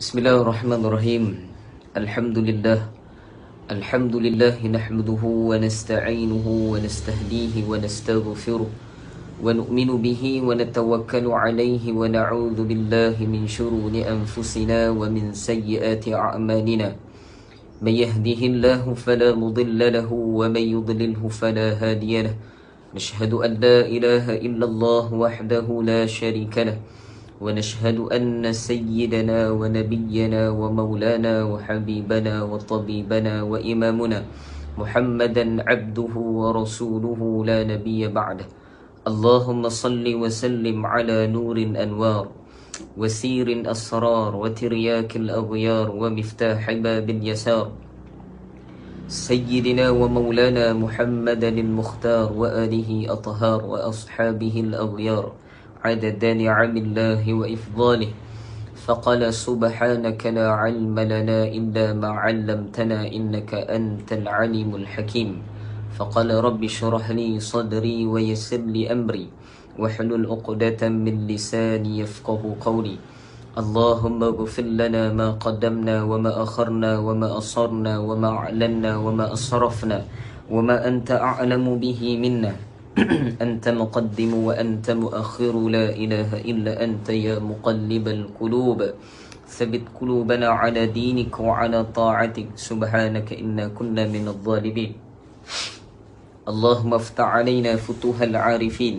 Bismillahirrahmanirrahim. Alhamdulillah. Alhamdulillah nahmaduhu wa nasta'inuhu wa nastahdihi wa nastaghfiruh wa nu'minu bihi wa natawakkalu alayhi wa na'udzu billahi min shururi anfusina wa min sayyiati a'malina. May yahdihillahu fala mudilla lahu wa may yudlilhu fala hadiya lahu. Nashhadu an la ilaha illallah wahdahu la sharika lahu. ونشهد أن سيدنا ونبينا ومولانا وحبيبنا وطبيبنا وإمامنا محمدا عبده ورسوله لا نبي بعده. اللهم صل وسلم على نور الأنوار وسير الأسرار وترياك الأغيار ومفتاح باب اليسار سيدنا ومولانا محمدا المختار وآله أطهار وأصحابه الأغيار عدد نعم الله وإفضاله. فقال سبحانك لا علم لنا إلا ما علمتنا إنك أنت العليم الحكيم. فقال رب اشرح لي صدري ويسر لي أمري واحلل عقدة من لساني يفقه قولي. اللهم اغفر لنا ما قدمنا وما أخرنا وما أصرنا وما أعلنا وما أسرفنا وما أنت أعلم به منا. أنت مقدم وأنت مؤخر لا إله إلا أنت يا مقلب القلوب ثبت قلوبنا على دينك وعلى طاعتك سبحانك إنا كنا من الظالمين. اللهم افتح علينا فتوح العارفين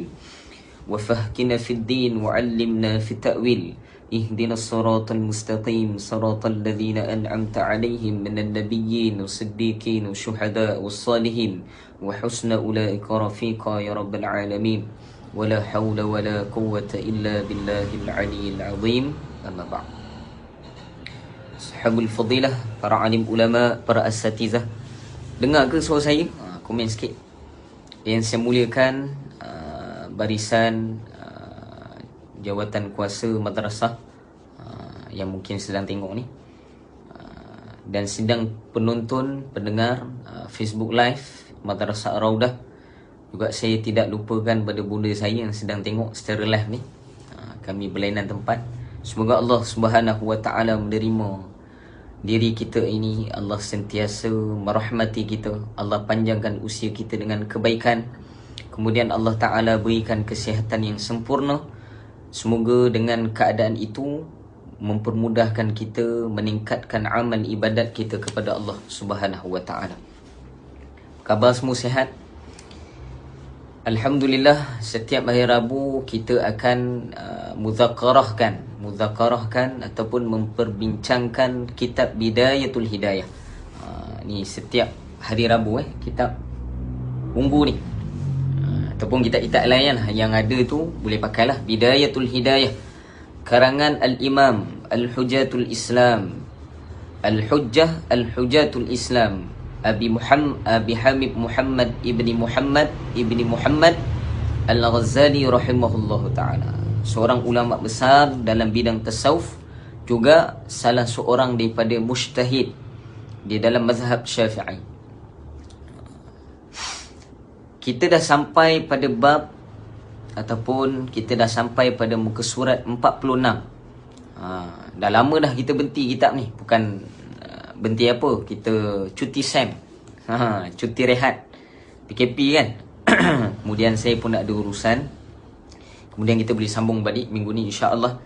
وفهكنا في الدين وعلمنا في التأويل. اهدنا الصراط المستقيم صراط الذين أنعمت عليهم من النبيين والصديقين والشهداء والصالحين وحسن أولئك رفيقا يا رب العالمين. ولا حول ولا قوة إلا بالله العلي العظيم. أما بعد. Sahabul Fadilah, para alim ulama, para asatizah, dengar ke suara saya? Komen sikit. Yang saya muliakan barisan jawatan kuasa madrasah yang mungkin sedang tengok ni, dan sedang penonton, pendengar Facebook Live Madrasah Raudah. Juga saya tidak lupakan pada bunda saya yang sedang tengok secara live ni. Kami berlainan tempat. Semoga Allah Subhanahu Wa Taala menerima diri kita ini. Allah sentiasa merahmati kita. Allah panjangkan usia kita dengan kebaikan. Kemudian Allah Ta'ala berikan kesihatan yang sempurna. Semoga dengan keadaan itu mempermudahkan kita meningkatkan amal ibadat kita kepada Allah Subhanahu Wa Ta'ala. Khabar semua sihat? Alhamdulillah, setiap hari Rabu kita akan muzakarahkan ataupun memperbincangkan kitab Bidayatul Hidayah. Ni setiap hari Rabu kitab ungu ni. Ataupun kitab-kitab lain yang ada tu boleh pakailah. Bidayatul Hidayah karangan Al-Imam Al-Hujjatul Islam Al-Hujjatul Islam Abi Hamid Muhammad ibni Muhammad Al-Ghazali rahimahullahu ta'ala. Seorang ulama besar dalam bidang tasawuf, juga salah seorang daripada mujtahid di dalam mazhab Syafi'i. Kita dah sampai pada bab ataupun kita dah sampai pada muka surat 46. Dah lama dah kita berhenti kitab ni. Bukan berhenti apa, kita cuti SEM, cuti rehat PKP kan. Kemudian saya pun nak ada urusan. Kemudian kita boleh sambung balik minggu ni insya-Allah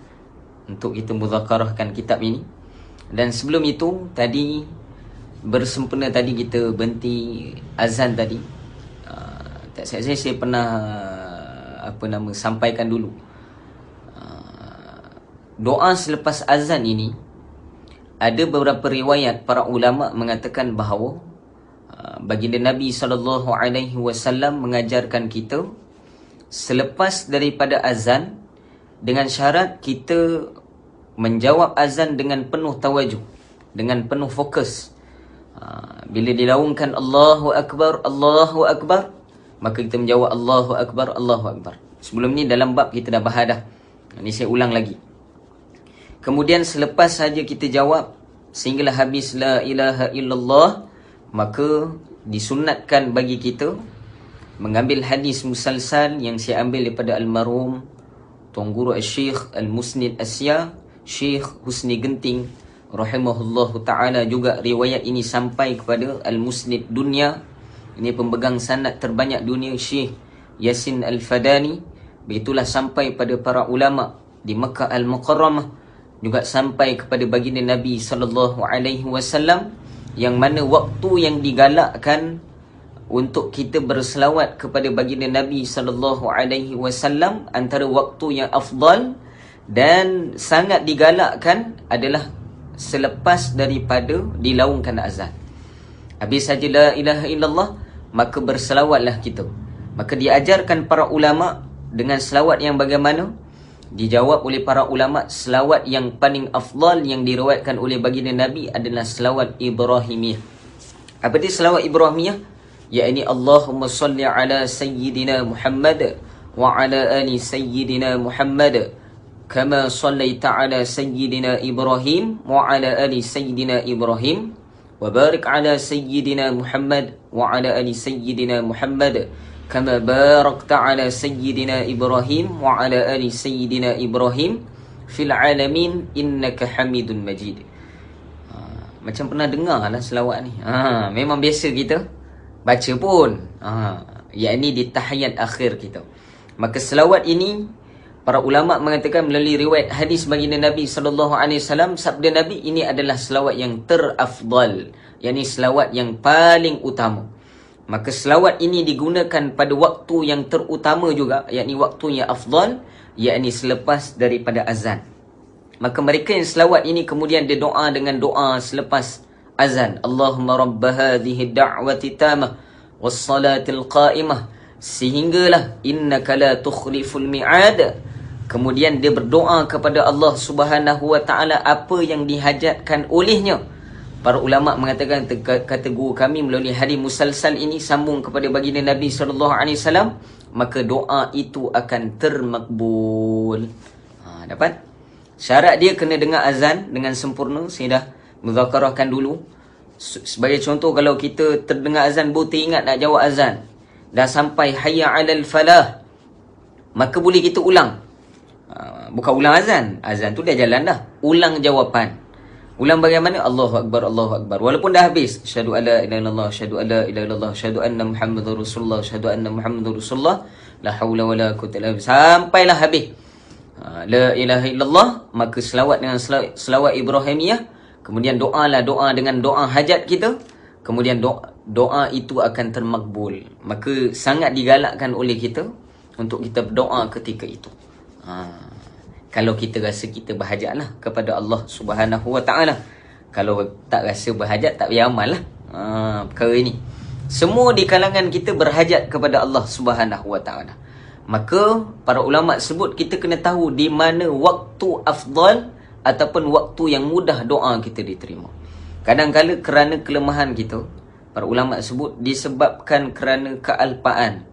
untuk kita muzakarahkan kitab ini. Dan sebelum itu tadi bersempena tadi kita berhenti azan tadi. Saya pernah sampaikan dulu doa selepas azan ini. Ada beberapa riwayat para ulama mengatakan bahawa baginda Nabi SAW mengajarkan kita selepas daripada azan dengan syarat kita menjawab azan dengan penuh tawajuh, dengan penuh fokus. Bila dilaungkan Allahu Akbar, Allahu Akbar, maka kita menjawab Allahu Akbar, Allahu Akbar. Sebelum ni dalam bab kita dah bahas dah. Ini saya ulang lagi. Kemudian selepas saja kita jawab sehinggalah habis la ilaha illallah, maka disunatkan bagi kita mengambil hadis musalsal yang saya ambil daripada almarhum Tuan Guru Al-Syekh Al-Musnid Asya, Syekh Husni Genting rahimahullahu ta'ala juga riwayat ini sampai kepada Al-Musnid Dunya. Ini pemegang sanad terbanyak dunia, Syekh Yasin Al-Fadani. Begitulah sampai pada para ulama di Makkah Al-Mukarramah, juga sampai kepada baginda Nabi sallallahu alaihi wasallam, yang mana waktu yang digalakkan untuk kita berselawat kepada baginda Nabi sallallahu alaihi wasallam, antara waktu yang afdal dan sangat digalakkan adalah selepas daripada dilaungkan azan. Habis saja la ilaha illallah, maka berselawatlah kita. Maka diajarkan para ulama dengan selawat yang bagaimana? Dijawab oleh para ulama, selawat yang paling afdal yang diriwayatkan oleh baginda Nabi adalah selawat Ibrahimiyah. Apa dia selawat Ibrahimiyah? Yakni Allahumma salli ala Sayyidina Muhammad wa ala ali Sayyidina Muhammad kama sallaita ala Sayyidina Ibrahim wa ala ali Sayyidina Ibrahim wa barik ala Sayyidina Muhammad wa ala ali Sayyidina Muhammad kama barakta ala Sayyidina Ibrahim wa ala ali Sayyidina Ibrahim fil alamin innaka Hamidun Majid. Macam pernah dengar lah selawat ni. Memang biasa kita baca pun. Yakni di tahiyat akhir kita. Maka selawat ini para ulama mengatakan melalui riwayat hadis baginda Nabi sallallahu alaihi wasallam, sabda Nabi, ini adalah selawat yang terafdal, yakni selawat yang paling utama. Maka selawat ini digunakan pada waktu yang terutama juga, yakni waktu yang afdal, yakni selepas daripada azan. Maka mereka yang selawat ini kemudian dia doa dengan doa selepas azan. Allahumma rabba hadhihi da'wati tamah was salatil qa'imah, sehinggalah innaka la tukhliful mi'ad. Kemudian dia berdoa kepada Allah Subhanahu wa ta'ala apa yang dihajatkan olehnya. Para ulama mengatakan, kata guru kami melalui hadis musalsal ini sambung kepada baginda Nabi sallallahu alaihi wasallam, maka doa itu akan termakbul. Dapat? Syarat dia kena dengar azan dengan sempurna. Saya dah muzakarahkan dulu. Sebagai contoh, kalau kita terdengar azan baru teringat nak jawab azan, dah sampai hayya 'alal falah, maka boleh kita ulang. Bukan ulang azan. Azan tu dah jalan dah. Ulang jawapan. Ulang bagaimana? Allahu Akbar, Allahu Akbar. Walaupun dah habis. Asyhadu alla ilaha illallah, asyhadu alla ilaha illallah, asyhadu anna Muhammadar Rasulullah, asyhadu anna Muhammadar Rasulullah, la haula wala quwwata illa billah. Sampailah habis. La ilaha illallah, maka selawat dengan selawat Ibrahimiyah. Kemudian doalah doa dengan doa hajat kita. Kemudian doa itu akan termakbul. Maka sangat digalakkan oleh kita untuk kita berdoa ketika itu. Kalau kita rasa kita berhajat lah kepada Allah Subhanahu wa ta'ala. Kalau tak rasa berhajat, tak payah amal lah perkara ini. Semua di kalangan kita berhajat kepada Allah Subhanahu wa ta'ala. Maka para ulama sebut kita kena tahu di mana waktu afdal ataupun waktu yang mudah doa kita diterima. Kadang-kadang kerana kelemahan kita, para ulama sebut disebabkan kerana kealpaan,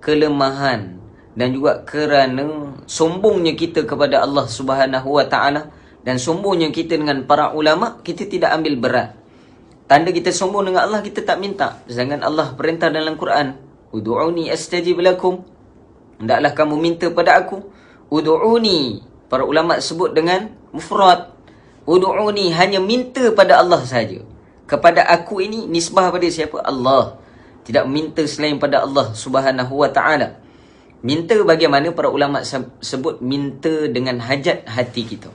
kelemahan, dan juga kerana sombongnya kita kepada Allah Subhanahu wa ta'ala dan sombongnya kita dengan para ulama, kita tidak ambil berat. Tanda kita sombong dengan Allah, kita tak minta. Sedangkan Allah perintah dalam Quran, ud'uni astajib lakum, hendaklah kamu minta pada aku. Ud'uni, para ulama sebut dengan mufrad. Ud'uni, hanya minta pada Allah saja. Kepada aku ini nisbah pada siapa? Allah. Tidak minta selain pada Allah Subhanahu wa ta'ala. Minta bagaimana? Para ulama sebut minta dengan hajat hati kita.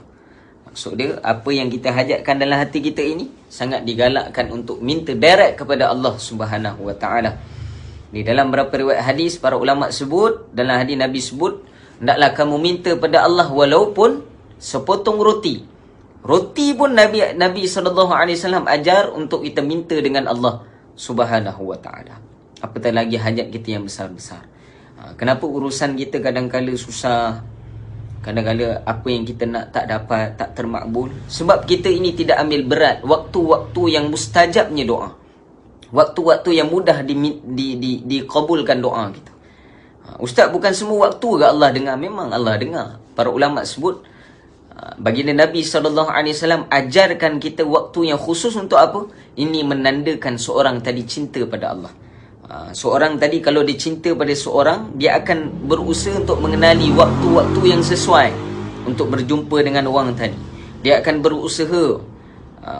Maksud dia, apa yang kita hajatkan dalam hati kita ini sangat digalakkan untuk minta direct kepada Allah Subhanahu wa ta'ala. Di dalam beberapa riwayat hadis, para ulama sebut, dalam hadis Nabi sebut, hendaklah kamu minta pada Allah walaupun sepotong roti. Roti pun Nabi SAW ajar untuk kita minta dengan Allah Subhanahu wa ta'ala. Apatah lagi hajat kita yang besar-besar. Kenapa urusan kita kadang-kadang susah, kadang-kadang apa yang kita nak tak dapat, tak termakbul? Sebab kita ini tidak ambil berat waktu-waktu yang mustajabnya doa, waktu-waktu yang mudah dikabulkan doa kita. Ustaz, bukan semua waktu ke Allah dengar? Memang Allah dengar. Para ulama sebut, baginda Nabi SAW ajarkan kita waktu yang khusus untuk apa? Ini menandakan seorang tadi cinta pada Allah. Seorang tadi kalau dia cinta pada seorang, dia akan berusaha untuk mengenali waktu-waktu yang sesuai untuk berjumpa dengan orang tadi. Dia akan berusaha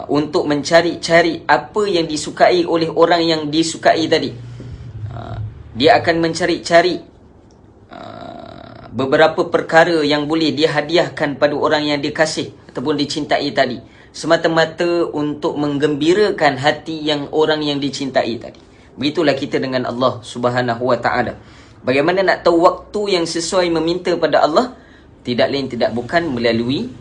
untuk mencari-cari apa yang disukai oleh orang yang disukai tadi. Dia akan mencari-cari beberapa perkara yang boleh dia hadiahkan pada orang yang dia kasih ataupun dicintai tadi, semata-mata untuk menggembirakan hati yang orang yang dicintai tadi. Begitulah kita dengan Allah Subhanahu wa taala. Bagaimana nak tahu waktu yang sesuai meminta pada Allah? Tidak lain tidak bukan melalui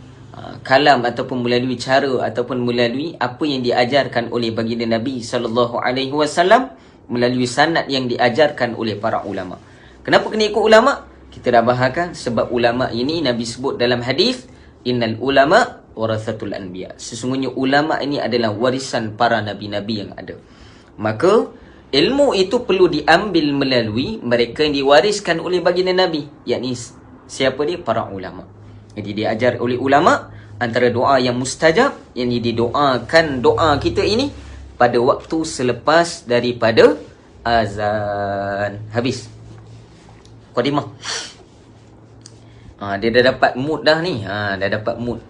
kalam ataupun melalui cara ataupun melalui apa yang diajarkan oleh baginda Nabi sallallahu alaihi wasallam, melalui sanad yang diajarkan oleh para ulama. Kenapa kena ikut ulama? Kita dah bahagikan sebab ulama ini Nabi sebut dalam hadis, innal ulama warathatul anbiya. Sesungguhnya ulama ini adalah warisan para nabi-nabi yang ada. Maka ilmu itu perlu diambil melalui mereka yang diwariskan oleh baginda Nabi, yakni siapa dia? Para ulama. Jadi diajar oleh ulama antara doa yang mustajab, yang didoakan doa kita ini pada waktu selepas daripada azan. Habis Qadimah. Dia dah dapat mood dah ni. Dah dapat mood.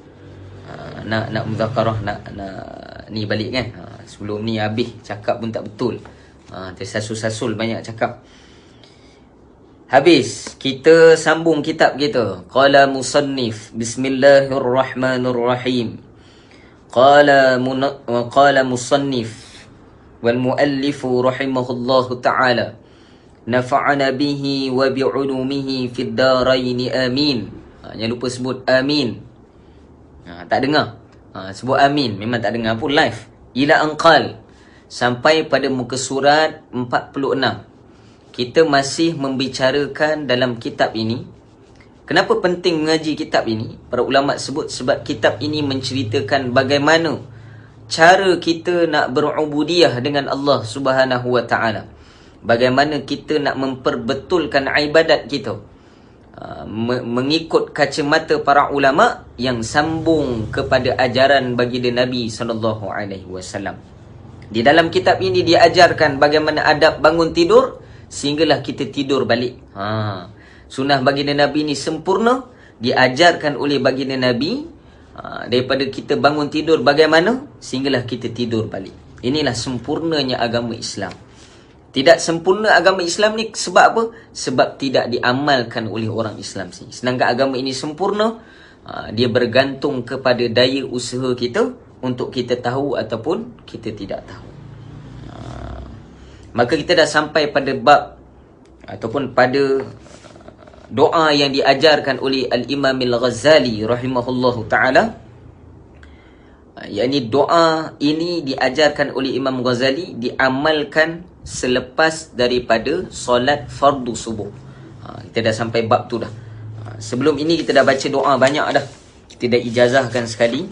Nak muzakarah, nak ni balik kan. Sebelum ni habis cakap pun tak betul. Tersasul-sasul banyak cakap. Habis kita sambung kitab kita. Qala musannif, bismillahirrahmanirrahim. Qala musannif wal muallifu rahimahullahu ta'ala, nafa'ana bihi wa bi'ulumihi fid daraini amin. Jangan lupa sebut amin. Tak dengar. Sebut amin, memang tak dengar pun live. Ila anqal, sampai pada muka surat 46. Kita masih membicarakan dalam kitab ini. Kenapa penting mengaji kitab ini? Para ulama sebut sebab kitab ini menceritakan bagaimana cara kita nak berubudiyah dengan Allah Subhanahu wa taala. Bagaimana kita nak memperbetulkan ibadat kita mengikut kacamata para ulama yang sambung kepada ajaran baginda Nabi sallallahu alaihi wasallam. Di dalam kitab ini diajarkan bagaimana adab bangun tidur sehinggalah kita tidur balik. Sunnah baginda Nabi ni sempurna, diajarkan oleh baginda Nabi daripada kita bangun tidur bagaimana sehinggalah kita tidur balik. Inilah sempurnanya agama Islam. Tidak sempurna agama Islam ni sebab apa? Sebab tidak diamalkan oleh orang Islam sini. Sedangkan agama ini sempurna, dia bergantung kepada daya usaha kita untuk kita tahu ataupun kita tidak tahu. Maka kita dah sampai pada bab ataupun pada doa yang diajarkan oleh Al-Imam Al-Ghazali rahimahullahu ta'ala. Yakni doa ini diajarkan oleh Imam Ghazali, diamalkan selepas daripada solat fardu subuh. Kita dah sampai bab tu dah. Sebelum ini kita dah baca doa banyak dah. Kita dah ijazahkan sekali.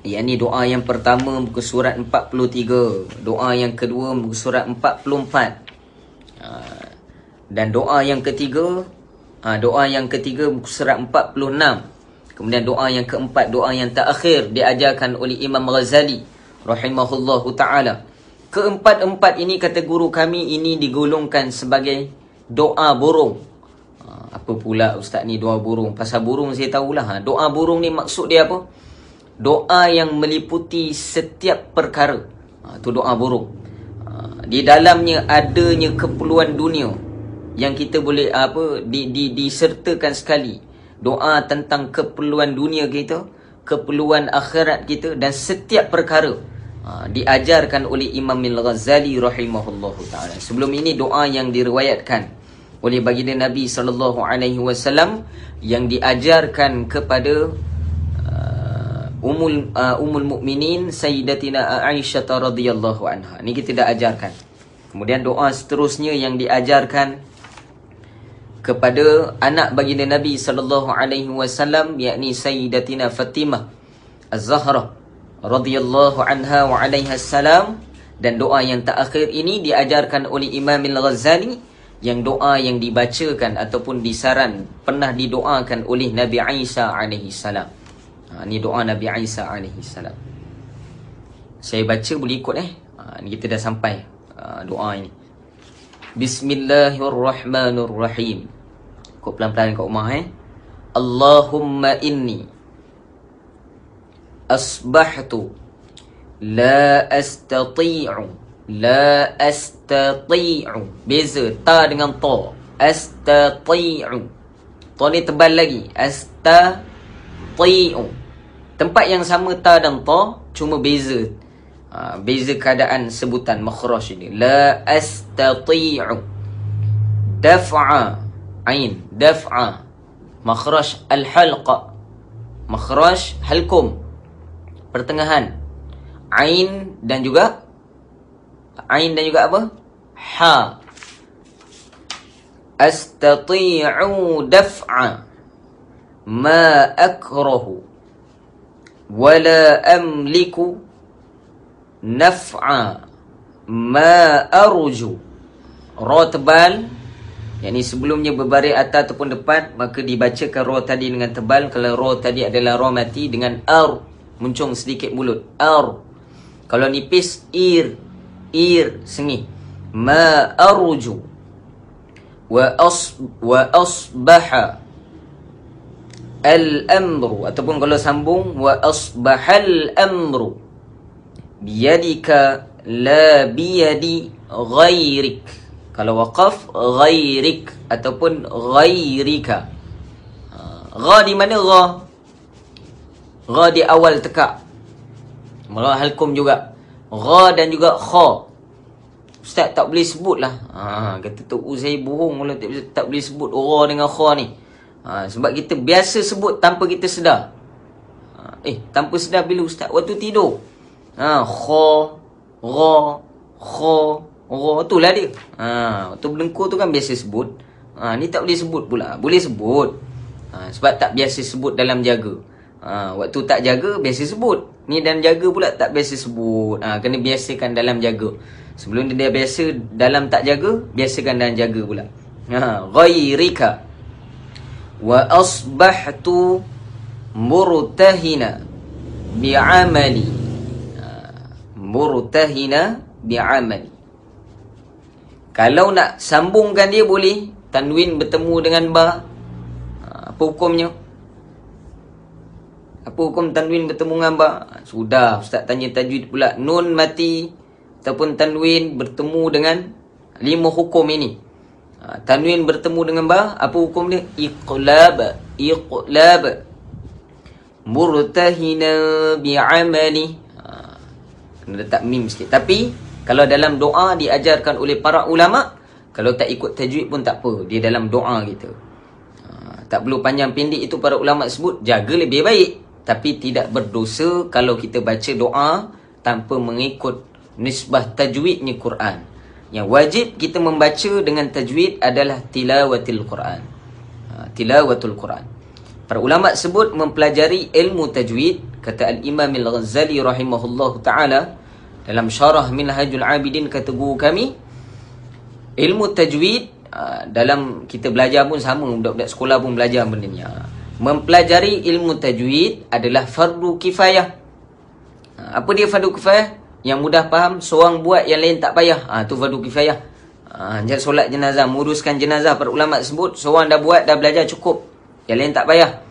Yakni doa yang pertama muka surat 43, doa yang kedua muka surat 44. Dan doa yang ketiga muka surat 46. Kemudian doa yang keempat, doa yang terakhir diajarkan oleh Imam Ghazali rahimahullahu ta'ala. Keempat-empat ini kata guru kami ini digolongkan sebagai doa burung. Apa pula ustaz ni doa burung? Pasal burung saya tahulah. Doa burung ni maksud dia apa? Doa yang meliputi setiap perkara. Itu doa burung. Di dalamnya adanya keperluan dunia yang kita boleh disertakan sekali. Doa tentang keperluan dunia kita, keperluan akhirat kita dan setiap perkara diajarkan oleh Imam Al-Ghazali rahimahullahu ta'ala. Sebelum ini doa yang diriwayatkan oleh baginda Nabi sallallahu alaihi wasallam yang diajarkan kepada Ummul Mukminin Sayyidatina Aisyah radhiyallahu anha. Ini kita dah ajarkan. Kemudian doa seterusnya yang diajarkan kepada anak baginda Nabi sallallahu alaihi wasallam yakni Sayyidatina Fatimah Az-Zahra radhiyallahu anha wa alaiha salam. Dan doa yang terakhir ini diajarkan oleh Imam Al-Ghazali, yang doa yang dibacakan ataupun disaran pernah didoakan oleh Nabi Isa alaihi salam. Ini doa Nabi Isa alaihi salam. Saya baca boleh ikut ni kita dah sampai doa ini. Bismillahirrahmanirrahim. Kau pelan-pelan kat rumah Allahumma inni Asbahtu. La astati'u. La astati'u. Beza ta dengan ta. Astati'u. Ta ni tebal lagi. Astati'u. Tempat yang sama ta dan ta, cuma beza. Beza keadaan sebutan makhraj ini. La astati'u. Daf'a. Ain. Daf'a. Makhraj al-halqa. Makhraj halkum. Pertengahan. Ain dan juga apa? Ha. Astati'u daf'a ma akrahu wala amliku naf'a ma arju. Ra tebal, yakni sebelumnya berbaris atas ataupun depan, maka dibacakan ra tadi dengan tebal. Kalau ra tadi adalah ra mati, dengan ar, muncung sedikit mulut. Ar. Kalau nipis, ir sengih. Ma arju wa asbaha al-amru, ataupun kalau sambung wa asbahal amru biyadika la biyadi ghairik. Kalau waqaf, ghairik ataupun ghairika. Gha di mana gha? Gha di awal tekak. Mula halkum juga. Gha dan juga kha. Ustaz tak boleh sebut lah. Kata Tok U saya bohong kalau tak boleh sebut gha dengan kha ni. Sebab kita biasa sebut tanpa kita sedar. Tanpa sedar bila Ustaz? Waktu tidur. Kha, gha, kha, gha, itulah dia. Waktu berdengkur tu kan biasa sebut. Ni tak boleh sebut pula. Boleh sebut. Sebab tak biasa sebut dalam jaga. Waktu tak jaga, biasa sebut. Ni dalam jaga pula tak biasa sebut. Kena biasakan dalam jaga. Sebelum dia biasa dalam tak jaga, biasakan dalam jaga pula. Ghairika. Wa asbahtu murtahina bi'amali. Murtahina bi'amali. Kalau nak sambungkan dia boleh. Tanwin bertemu dengan ba. Apa hukumnya? Apa hukum tanwin bertemu dengan ba? Sudah, Ustaz tanya tajwid pula. Nun mati ataupun tanwin bertemu dengan 5 hukum ini. Tanwin bertemu dengan ba, apa hukum dia? Iqlab. Iqlab. Murtahina bi'amali. Kena letak mim sikit. Tapi kalau dalam doa diajarkan oleh para ulama, kalau tak ikut tajwid pun tak apa. Dia dalam doa kita. Tak perlu panjang pendek itu para ulama sebut. Jaga lebih baik. Tapi tidak berdosa kalau kita baca doa tanpa mengikut nisbah tajwidnya Quran. Yang wajib kita membaca dengan tajwid adalah tilawatul Quran. Tilawatul Quran. Para ulama sebut mempelajari ilmu tajwid. Kata Al-Imam Al-Ghazali rahimahullahu ta'ala dalam syarah Minhajul Abidin, kata guru kami, ilmu tajwid dalam kita belajar pun sama, budak-budak sekolah pun belajar benda ni. Mempelajari ilmu tajwid adalah fardu kifayah. Apa dia fardu kifayah? Yang mudah faham, seorang buat, yang lain tak payah. Tu fardu kifayah. Macam solat jenazah, menguruskan jenazah, para ulama sebut seorang dah buat, dah belajar, cukup. Yang lain tak payah.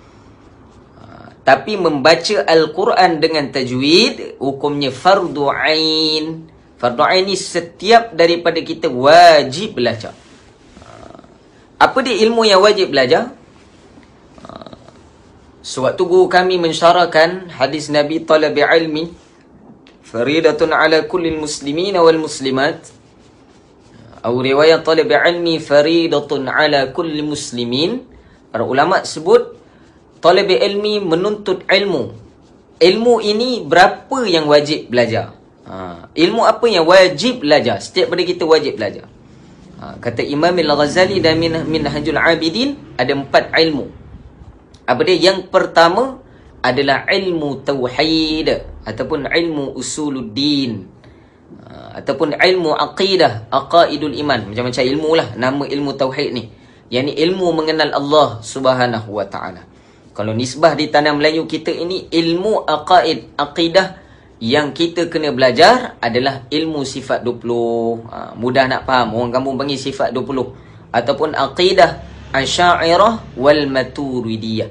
Tapi membaca Al-Quran dengan tajwid, hukumnya fardu ain. Fardu ain ni setiap daripada kita wajib belajar. Apa dia ilmu yang wajib belajar? Sewaktu guru kami mensyarahkan hadis Nabi talabi ilmi faridatun ala kulli muslimin wal muslimat, atau riwayat talabi ilmi faridatun ala kulli muslimin. Para ulama sebut talabi ilmi menuntut ilmu. Ilmu ini berapa yang wajib belajar? Ilmu apa yang wajib belajar? Setiap pada kita wajib belajar. Kata Imam Al-Ghazali dan Minhajul Abidin, ada 4 ilmu. Apa dia? Yang pertama adalah ilmu tauhid ataupun ilmu usuluddin, ataupun ilmu aqidah, aqaidul iman. Macam-macam ilmu lah nama ilmu tauhid ni. Yang ni ilmu mengenal Allah Subhanahu wa ta'ala. Kalau nisbah di tanah Melayu kita ini, ilmu aqaid, aqidah yang kita kena belajar adalah ilmu sifat 20. Mudah nak faham, orang kampung panggil sifat 20. Ataupun aqidah Asy'ariyah wal Maturidiyah.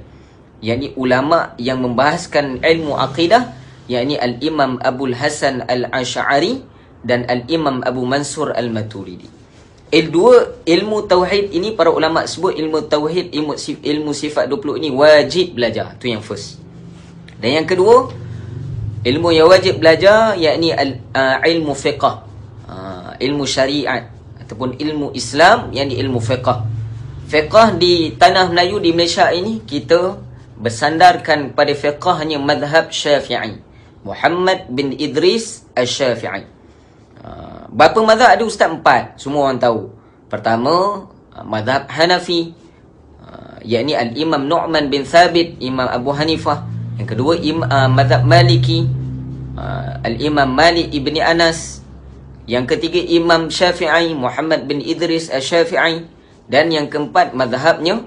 yakni ulama yang membahaskan ilmu akidah, yakni Al-Imam Abul Hasan Al-Asy'ari dan Al-Imam Abu Mansur Al-Maturidi. Ilmu tauhid ini para ulama sebut ilmu tauhid, ilmu sifat 20 ini wajib belajar. Tu yang first. Dan yang kedua, ilmu yang wajib belajar yakni ilmu fiqh, ilmu syariat ataupun ilmu Islam, yakni ilmu fiqh. Fiqh di tanah Melayu di Malaysia ini kita bersandarkan pada fiqh hanya madhab Syafi'i, Muhammad bin Idris Asy-Syafi'i. Berapa mazhab ada ustaz? 4. Semua orang tahu. Pertama, mazhab Hanafi, yakni Al-Imam Nu'man bin Thabit, Imam Abu Hanifah. Yang kedua, mazhab Maliki, Al-Imam Malik ibni Anas. Yang ketiga, Imam Syafi'i, Muhammad bin Idris Asy-Syafi'i. Dan yang keempat, mazhabnya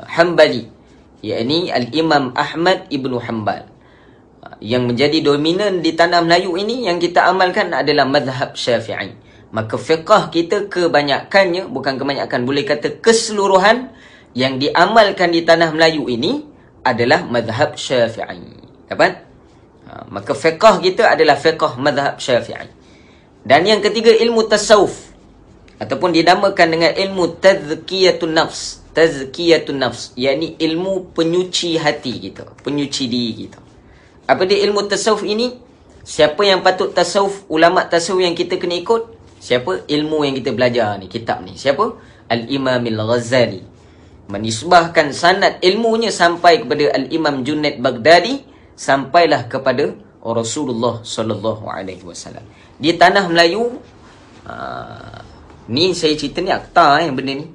Hanbali, yakni Al-Imam Ahmad ibnu Hanbal. Yang menjadi dominan di tanah Melayu ini yang kita amalkan adalah mazhab Syafi'i. Maka fiqh kita kebanyakannya, bukan kebanyakan, boleh kata keseluruhan yang diamalkan di tanah Melayu ini adalah mazhab Syafi'i. Dapat? Maka fiqh kita adalah fiqh mazhab Syafi'i. Dan yang ketiga, ilmu tasawuf, ataupun dinamakan dengan ilmu tazkiyatun nafs. Tazkiyatun nafs, yakni ilmu penyuci hati kita, penyuci diri kita. Apa dia ilmu tasawuf ini? Siapa yang patut tasawuf, ulama tasawuf yang kita kena ikut? Siapa? Ilmu yang kita belajar ni, kitab ni. Siapa? Al-Imam Al-Ghazali. Menisbahkan sanad ilmunya sampai kepada Al-Imam Junaid Baghdadi, sampailah kepada Rasulullah sallallahu alaihi wasallam. Di tanah Melayu, ni saya cerita ni akta benda ni.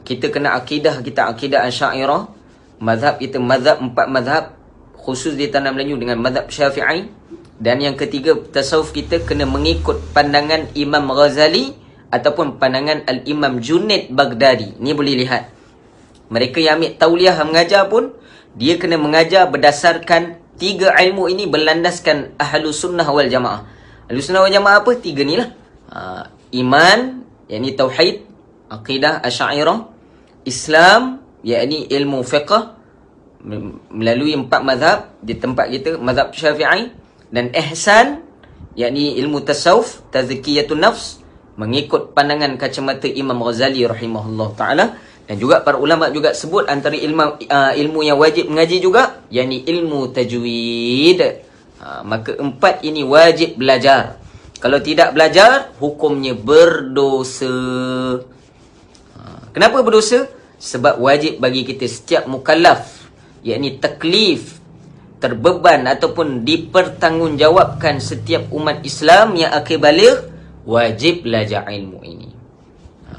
Kita kena akidah kita, akidah Asy'ariyah. Mazhab kita, mazhab 4 mazhab, khusus di tanah Melayu dengan mazhab Syafi'i. Dan yang ketiga, tasawuf kita kena mengikut pandangan Imam Ghazali ataupun pandangan Al-Imam Junaid Baghdadi. Ni boleh lihat. Mereka yang ambil tauliah mengajar pun, dia kena mengajar berdasarkan 3 ilmu ini, berlandaskan Ahlus Sunnah wal Jamaah. Ahlus Sunnah wal Jamaah apa? 3 ni lah. Iman, yakni tauhid, akidah Asy'ariyah. Islam, yakni ilmu fiqh melalui 4 mazhab di tempat kita, mazhab Syafi'i. Dan ihsan, yakni ilmu tasawuf, tazkiyatun nafs, mengikut pandangan kacamata Imam Ghazali rahimahullah ta'ala. Dan juga para ulama juga sebut antara ilmu yang wajib mengaji juga, yakni ilmu tajwid. Maka 4 ini wajib belajar. Kalau tidak belajar, hukumnya berdosa. Kenapa berdosa? Sebab wajib bagi kita setiap mukallaf, yakni taklif, terbeban ataupun dipertanggungjawabkan setiap umat Islam yang akan baligh, wajib belajar ilmu ini.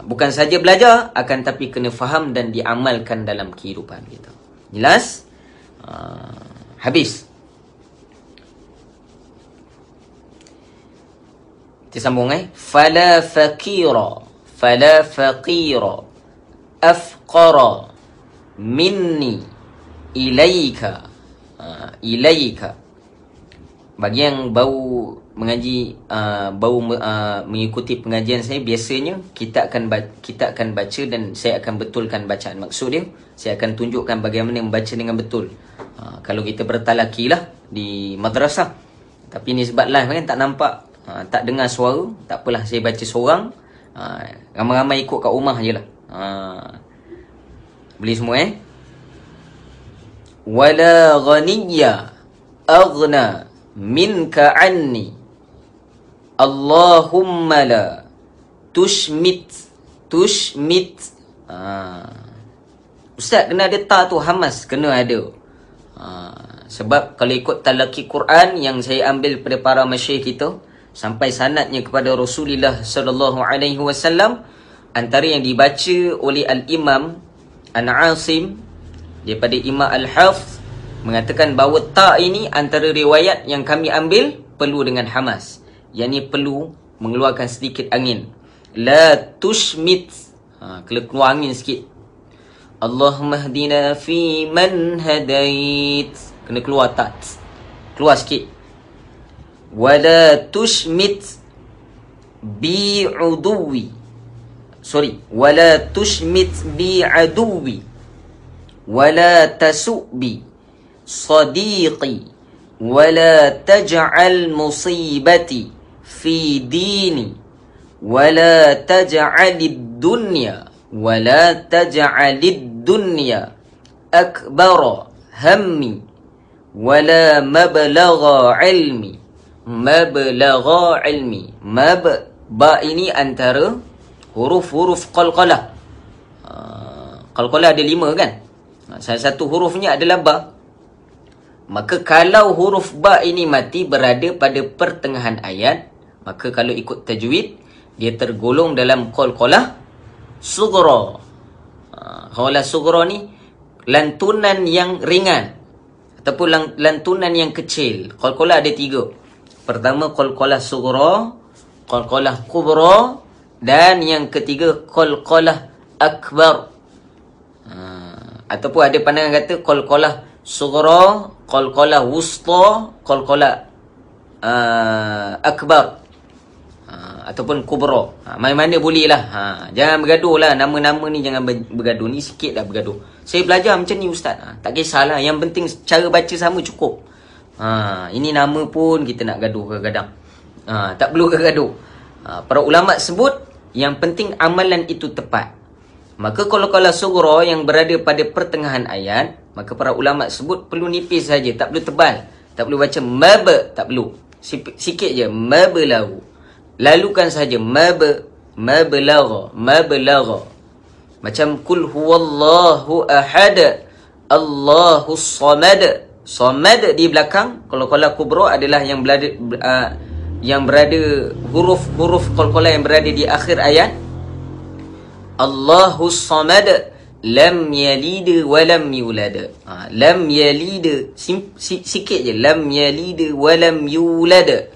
Bukan saja belajar, akan tapi kena faham dan diamalkan dalam kehidupan kita. Jelas? Habis. Kita sambung Fala faqira afqara minni ilaika. Ilaika. Bagi yang baru mengaji, mengikuti pengajian saya, biasanya kita akan baca dan saya akan betulkan bacaan. Maksud dia, saya akan tunjukkan bagaimana membaca dengan betul. Kalau kita bertalaki lah di madrasah, tapi ni sebab live kan tak nampak, tak dengar suara, tak apalah, saya baca seorang, ramai-ramai ikut kat rumah je lah. Boleh semua Wala ghaniyya aghna minka anni Allahumma la tushmit. Ustaz, kena ada ta tu, hamas kena ada. Sebab kalau ikut talaki Quran yang saya ambil pada para masyayikh kita, sampai sanadnya kepada Rasulullah sallallahu alaihi wasallam, antara yang dibaca oleh Al-Imam An-Asim daripada Imam Al-Hafz, mengatakan bahawa ta ini antara riwayat yang kami ambil perlu dengan hamas, yakni perlu mengeluarkan sedikit angin. La tushmit, keluar angin sikit. Allahumma hdina fi man hadait, kena keluar ta, keluar sikit. Wala tushmit bi uduwi, wala tushmit bi aduwi, ولا تسؤ بي صديقي ولا تجعل مصيبتي في ديني ولا تجعل الدنيا أكبر همي ولا مبلغ علمي. Ba ini antara huruf-huruf qalqalah. Qalqalah ada 5 kan? Salah satu hurufnya adalah ba. Maka kalau huruf ba ini mati berada pada pertengahan ayat, maka kalau ikut tajwid, dia tergolong dalam qalqalah sughra. Qalqalah sughra ni lantunan yang ringan ataupun lantunan yang kecil. Qalqalah ada 3. Pertama qalqalah sughra, qalqalah kubra, dan yang ketiga qalqalah akbar. Ataupun ada pandangan kata qalqalah sughra, qalqalah wusta, qalqalah akbar, ataupun kubra. Mana-mana boleh lah. Jangan bergaduh lah. Nama-nama ni jangan bergaduh. Ni sikit dah bergaduh. Saya belajar macam ni ustaz. Tak kisahlah. Yang penting cara baca sama cukup. Ini nama pun kita nak gaduh kadang-kadang. Tak perlu gaduh. Para ulama sebut yang penting amalan itu tepat. Maka kalau sughra yang berada pada pertengahan ayat, maka para ulama sebut perlu nipis saja, tak perlu tebal. Tak perlu baca mab, tak perlu. Sikit je mablagu. Lalukan saja mablagha. Macam kul huwallahu ahad, Allahus samad. Samad di belakang qalqalah kubra adalah yang berada huruf-huruf qalqalah yang berada di akhir ayat. Allahus samad lam yalid wa lam yulad. Lam yalid sikit je, lam yalid wa lam yulad.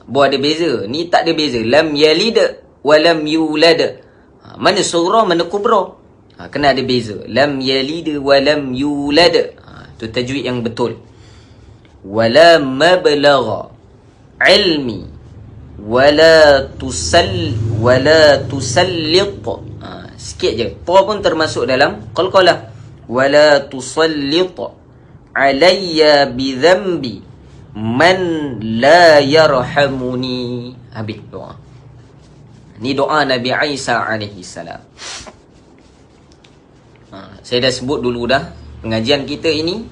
Buat ada beza. Ni tak ada beza. Lam yalid wa lam yulad. Mana sughra, mana kubra. Kena ada beza. Lam yalid wa lam yulad. Itu tajwid yang betul. Wala mablagha ilmi wala tusallit. Sikit je. Ta pun termasuk dalam qalqalah. Wala tusallit alayya bidhanbi man la yarhamuni. Habis doa. Ni doa Nabi Isa alaihi salam. Saya dah sebut dulu dah, pengajian kita ini,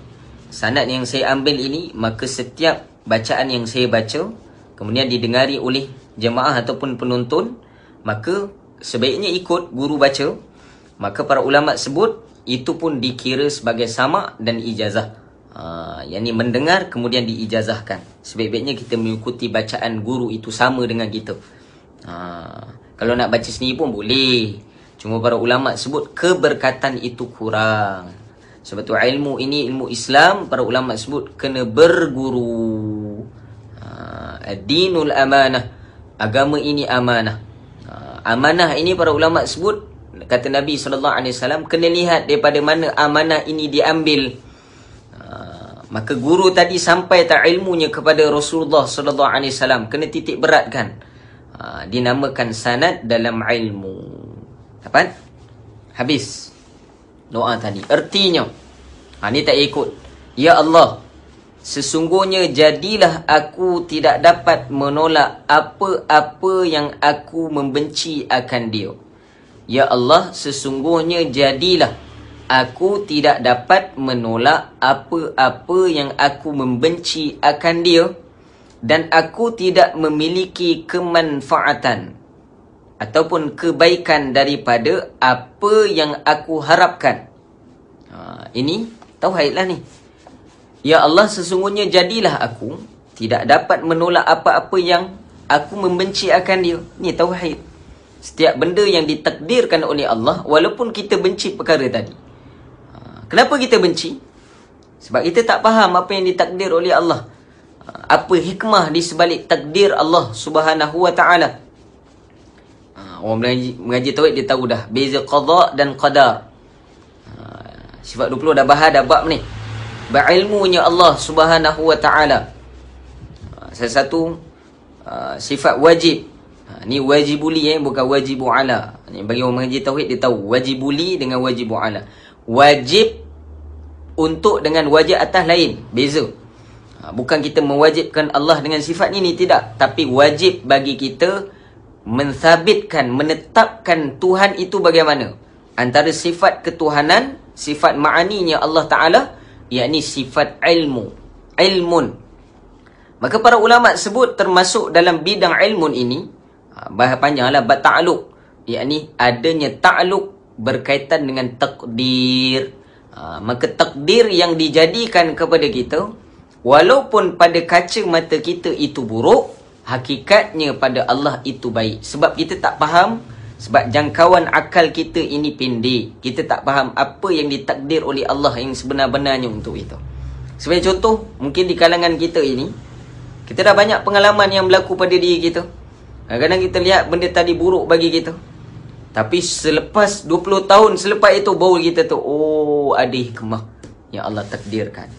sanad yang saya ambil ini, maka setiap bacaan yang saya baca kemudian didengari oleh jemaah ataupun penonton, maka sebaiknya ikut guru baca. Maka para ulama sebut itu pun dikira sebagai sama dan ijazah. Yang ni mendengar kemudian diijazahkan. Sebaik-baiknya kita mengikuti bacaan guru itu sama dengan kita. Kalau nak baca sendiri pun boleh. Cuma para ulama sebut keberkatan itu kurang. Sebab tu ilmu ini, ilmu Islam, para ulama sebut kena berguru. Ad-dinul amanah. Agama ini amanah. Amanah ini para ulama sebut, kata Nabi SAW, kena lihat daripada mana amanah ini diambil. Maka guru tadi sampai tak ilmunya kepada Rasulullah SAW, kena titik beratkan. Dinamakan sanad dalam ilmu. Dapat? Habis doa tadi. Artinya, ni tak ikut. Ya Allah, sesungguhnya jadilah aku tidak dapat menolak apa-apa yang aku membenci akan dia. Ya Allah, sesungguhnya jadilah aku tidak dapat menolak apa-apa yang aku membenci akan dia, dan aku tidak memiliki kemanfaatan ataupun kebaikan daripada apa yang aku harapkan. Ini tauhid lah ni. Ya Allah, sesungguhnya jadilah aku tidak dapat menolak apa-apa yang aku membenci akan dia. Ni tauhid. Setiap benda yang ditakdirkan oleh Allah, walaupun kita benci perkara tadi. Kenapa kita benci? Sebab kita tak faham apa yang ditakdir oleh Allah. Apa hikmah di sebalik takdir Allah Subhanahu wa ta'ala. Orang mengaji tauhid dia tahu dah beza qada dan qadar. Sifat 20 dah bahas dah bab ni. Berilmunya Allah Subhanahu wa ta'ala. Salah satu sifat wajib. Ni wajibuli, bukan wajibu ala. Ni bagi orang mengaji tauhid dia tahu wajibuli dengan wajibu ala. Wajib untuk dengan wajib atas lain. Beza. Bukan kita mewajibkan Allah dengan sifat ini, tidak. Tapi wajib bagi kita menthabitkan, menetapkan Tuhan itu bagaimana. Antara sifat ketuhanan, sifat ma'aninya Allah Ta'ala, yakni sifat ilmu. Ilmun. Maka para ulama sebut termasuk dalam bidang ilmun ini, bahas panjanglah, bab ta'aluk. Yakni adanya ta'aluk berkaitan dengan takdir. Maka takdir yang dijadikan kepada kita, walaupun pada kaca mata kita itu buruk, hakikatnya pada Allah itu baik. Sebab kita tak faham, sebab jangkauan akal kita ini pendek. Kita tak faham apa yang ditakdir oleh Allah yang sebenar-benarnya untuk itu. Sebagai contoh, mungkin di kalangan kita ini, kita dah banyak pengalaman yang berlaku pada diri kita. Kadang-kadang kita lihat benda tadi buruk bagi kita, tapi selepas 20 tahun selepas itu baru kita tu, oh ada hikmah yang Allah takdirkan.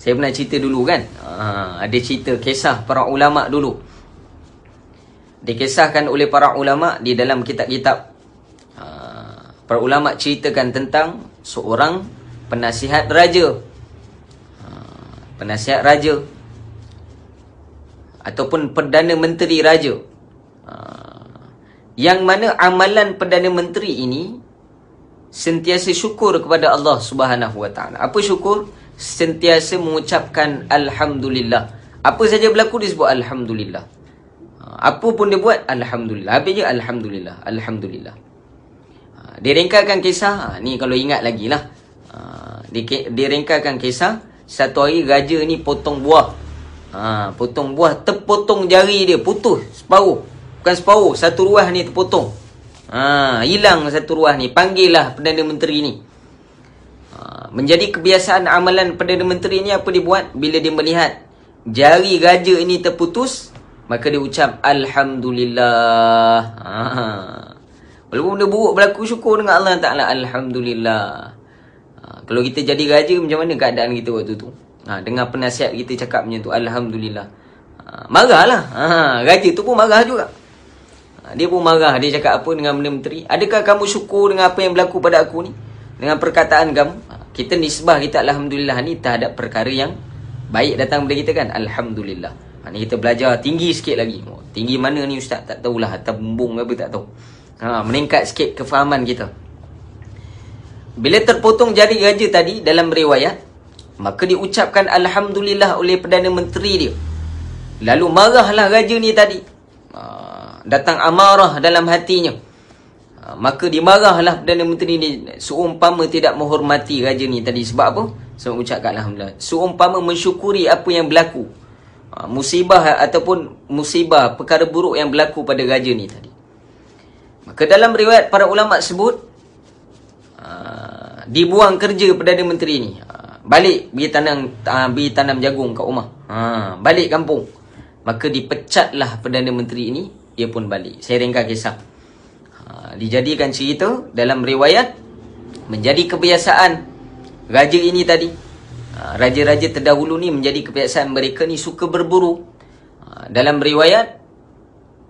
Saya pernah cerita dulu kan, ada cerita kisah para ulama dulu. Dikisahkan oleh para ulama di dalam kitab-kitab. Para ulama ceritakan tentang seorang penasihat raja. Penasihat raja ataupun Perdana Menteri raja. Yang mana amalan Perdana Menteri ini sentiasa syukur kepada Allah Subhanahu Wa Taala. Apa syukur? Sentiasa mengucapkan Alhamdulillah. Apa saja berlaku dia sebut Alhamdulillah. Apa pun dia buat Alhamdulillah. Habis je Alhamdulillah. Alhamdulillah. Dia rengkakan kisah, ni kalau ingat lagi lah. Dia rengkakan kisah, satu hari raja ni potong buah. Potong buah, terpotong jari dia, putus separuh. Bukan separuh, satu ruas ni terpotong. Hilang satu ruas ni. Panggil lah Perdana Menteri ni. Menjadi kebiasaan amalan Perdana Menteri ni, apa dia buat? Bila dia melihat jari raja ini terputus, maka dia ucap Alhamdulillah. Walaupun benda buruk berlaku, syukur dengan Allah Ta'ala. Alhamdulillah. Kalau kita jadi raja, macam mana keadaan kita waktu tu? Dengar penasihat kita cakap macam tu, Alhamdulillah. Marahlah. Raja tu pun marah juga. Dia pun marah. Dia cakap apa dengan benda menteri? Adakah kamu syukur dengan apa yang berlaku pada aku ni? Dengan perkataan kamu? Kita nisbah kita Alhamdulillah ni terhadap perkara yang baik datang kepada kita kan. Alhamdulillah. Ni kita belajar tinggi sikit lagi. Tinggi mana ni ustaz? Tak tahulah. Atas bumbung apa tak tahu. Meningkat sikit kefahaman kita. Bila terpotong jari raja tadi dalam riwayat, maka diucapkan Alhamdulillah oleh Perdana Menteri dia. Lalu marahlah raja ni tadi. Datang amarah dalam hatinya. Maka dimarahlah Perdana Menteri ni, seumpama tidak menghormati raja ni tadi. Sebab apa? Sebab ucapkan Alhamdulillah. Seumpama mensyukuri apa yang berlaku. Musibah ataupun musibah, perkara buruk yang berlaku pada raja ni tadi. Maka dalam riwayat para ulama sebut, dibuang kerja Perdana Menteri ni. Balik pergi tanam jagung kat rumah. Balik kampung. Maka dipecatlah Perdana Menteri ini. Dia pun balik. Saya ringkas kisah. Dijadikan cerita dalam riwayat, menjadi kebiasaan raja ini tadi. Raja-raja terdahulu ni menjadi kebiasaan mereka ni suka berburu. Dalam riwayat,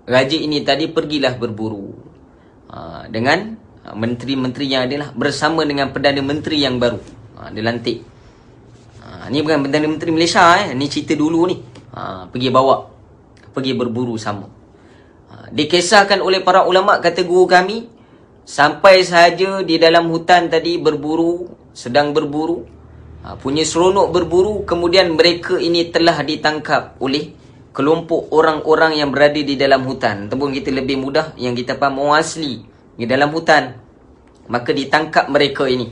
raja ini tadi pergilah berburu dengan menteri-menteri yang adalah bersama dengan Perdana Menteri yang baru. Dia lantik. Ni bukan Perdana Menteri Malaysia. Ni cerita dulu ni. Pergi berburu sama. Dikisahkan oleh para ulama, kata guru kami, sampai sahaja di dalam hutan tadi berburu, sedang berburu, punya seronok berburu, kemudian mereka ini telah ditangkap oleh kelompok orang-orang yang berada di dalam hutan. Ataupun kita lebih mudah, yang kita faham orang asli di dalam hutan. Maka ditangkap mereka ini.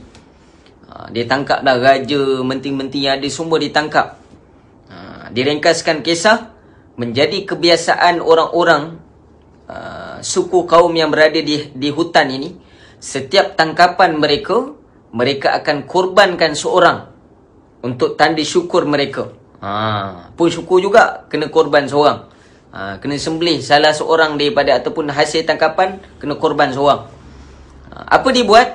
Ditangkaplah raja, menteri-menteri yang ada, semua ditangkap. Direngkaskan kisah, menjadi kebiasaan orang-orang suku kaum yang berada di hutan ini, setiap tangkapan mereka akan korbankan seorang untuk tanda syukur mereka. Pun syukur juga kena korban seorang. Kena sembelih salah seorang daripada, ataupun hasil tangkapan kena korban seorang. Apa dia buat?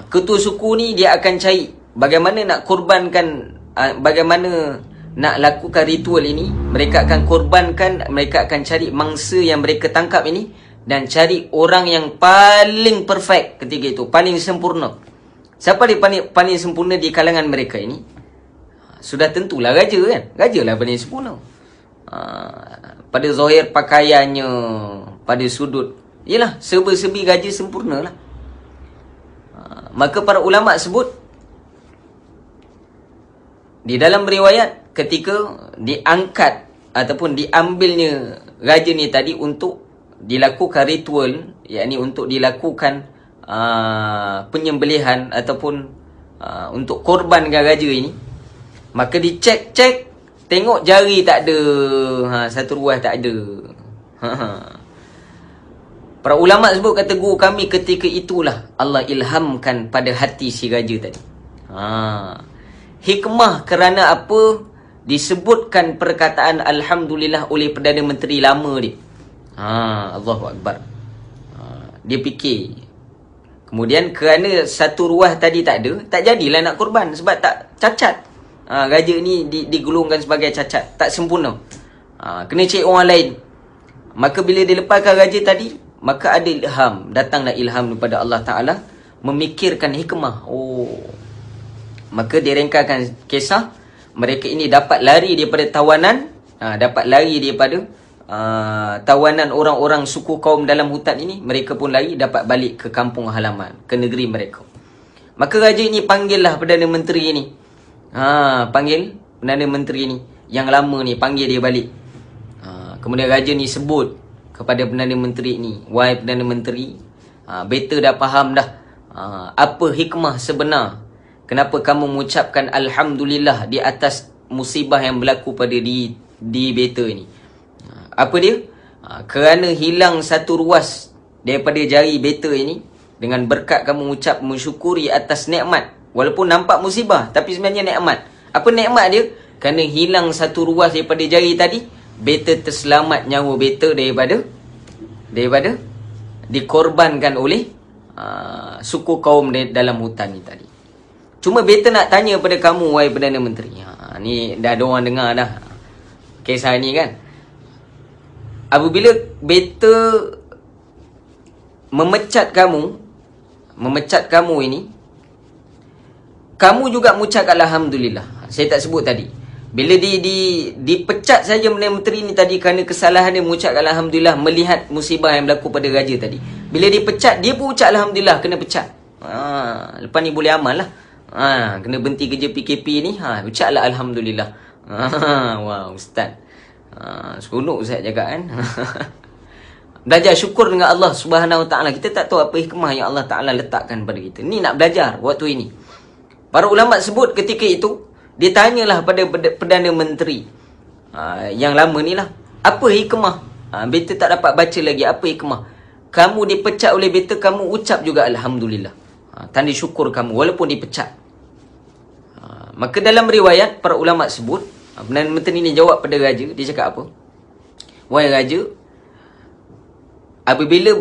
Ketua suku ni dia akan cari bagaimana nak korbankan, bagaimana nak lakukan ritual ini. Mereka akan korbankan, mereka akan cari mangsa yang mereka tangkap ini, dan cari orang yang paling perfect ketika itu, paling sempurna. Siapa dia paling sempurna di kalangan mereka ini? Sudah tentulah raja kan. Raja lah paling sempurna. Pada zahir pakaiannya, pada sudut, yelah, serba-serbi raja sempurna lah. Maka para ulama sebut, di dalam riwayat ketika diangkat ataupun diambilnya raja ni tadi untuk dilakukan ritual, yakni untuk dilakukan penyembelihan ataupun untuk korbankan raja ini, maka dicek-cek, tengok jari tak ada, satu ruas tak ada. Para ulama sebut, kata guru kami, ketika itulah Allah ilhamkan pada hati si raja tadi. Hikmah kerana apa disebutkan perkataan Alhamdulillah oleh Perdana Menteri lama dia. Allahu Akbar. Dia fikir. Kemudian kerana satu ruah tadi tak ada, tak jadilah nak korban sebab tak cacat. Raja ni digolongkan sebagai cacat, tak sempurna. Kena cek orang lain. Maka bila dilepaskan raja tadi, maka ada ilham, datanglah ilham daripada Allah Ta'ala, memikirkan hikmah. Maka direngkakan kisah, mereka ini dapat lari daripada tawanan, dapat lari daripada tawanan orang-orang suku kaum dalam hutan ini. Mereka pun lari, dapat balik ke kampung halaman, ke negeri mereka. Maka raja ini panggillah Perdana Menteri ini. Panggil Perdana Menteri ni, yang lama ni, panggil dia balik. Kemudian raja ni sebut kepada Perdana Menteri ni, wahai Perdana Menteri, beta dah faham dah apa hikmah sebenar kenapa kamu mengucapkan Alhamdulillah di atas musibah yang berlaku pada di beta ni. Apa dia? Kerana hilang satu ruas daripada jari beta ini, dengan berkat kamu ucap mensyukuri atas nikmat, walaupun nampak musibah tapi sebenarnya nikmat. Apa nikmat dia? Kerana hilang satu ruas daripada jari tadi, beta terselamat, nyawa beta daripada dikorbankan oleh suku kaum dalam hutan ni tadi. Cuma beta nak tanya pada kamu, wahai Perdana Menteri. Ni dah ada orang dengar dah kisah ni kan. Apabila beta memecat kamu ini, kamu juga mengucapkan Alhamdulillah. Saya tak sebut tadi. Bila dipecat saja Perdana Menteri ni tadi kerana kesalahan dia mengucapkan Alhamdulillah melihat musibah yang berlaku pada raja tadi. Bila dipecat, dia pun ucap Alhamdulillah, kena pecat. Lepas ni boleh amal lah. Kena berhenti kerja PKP ni, ucaplah Alhamdulillah. Wah, Ustaz. Seronok Ustaz cakap kan. Belajar syukur dengan Allah Subhanahu Wa Ta'ala. Kita tak tahu apa hikmah yang Allah Ta'ala letakkan pada kita. Ni nak belajar waktu ini. Para ulama sebut ketika itu, dia tanyalah pada Perdana Menteri yang lama ni lah, apa hikmah? Beta tak dapat baca lagi, apa hikmah? Kamu dipecat oleh beta, kamu ucap juga Alhamdulillah. Tanda syukur kamu walaupun dipecat. Maka dalam riwayat, para ulama sebut, Perdana Menteri ni jawab pada raja, dia cakap apa? Wahai raja, apabila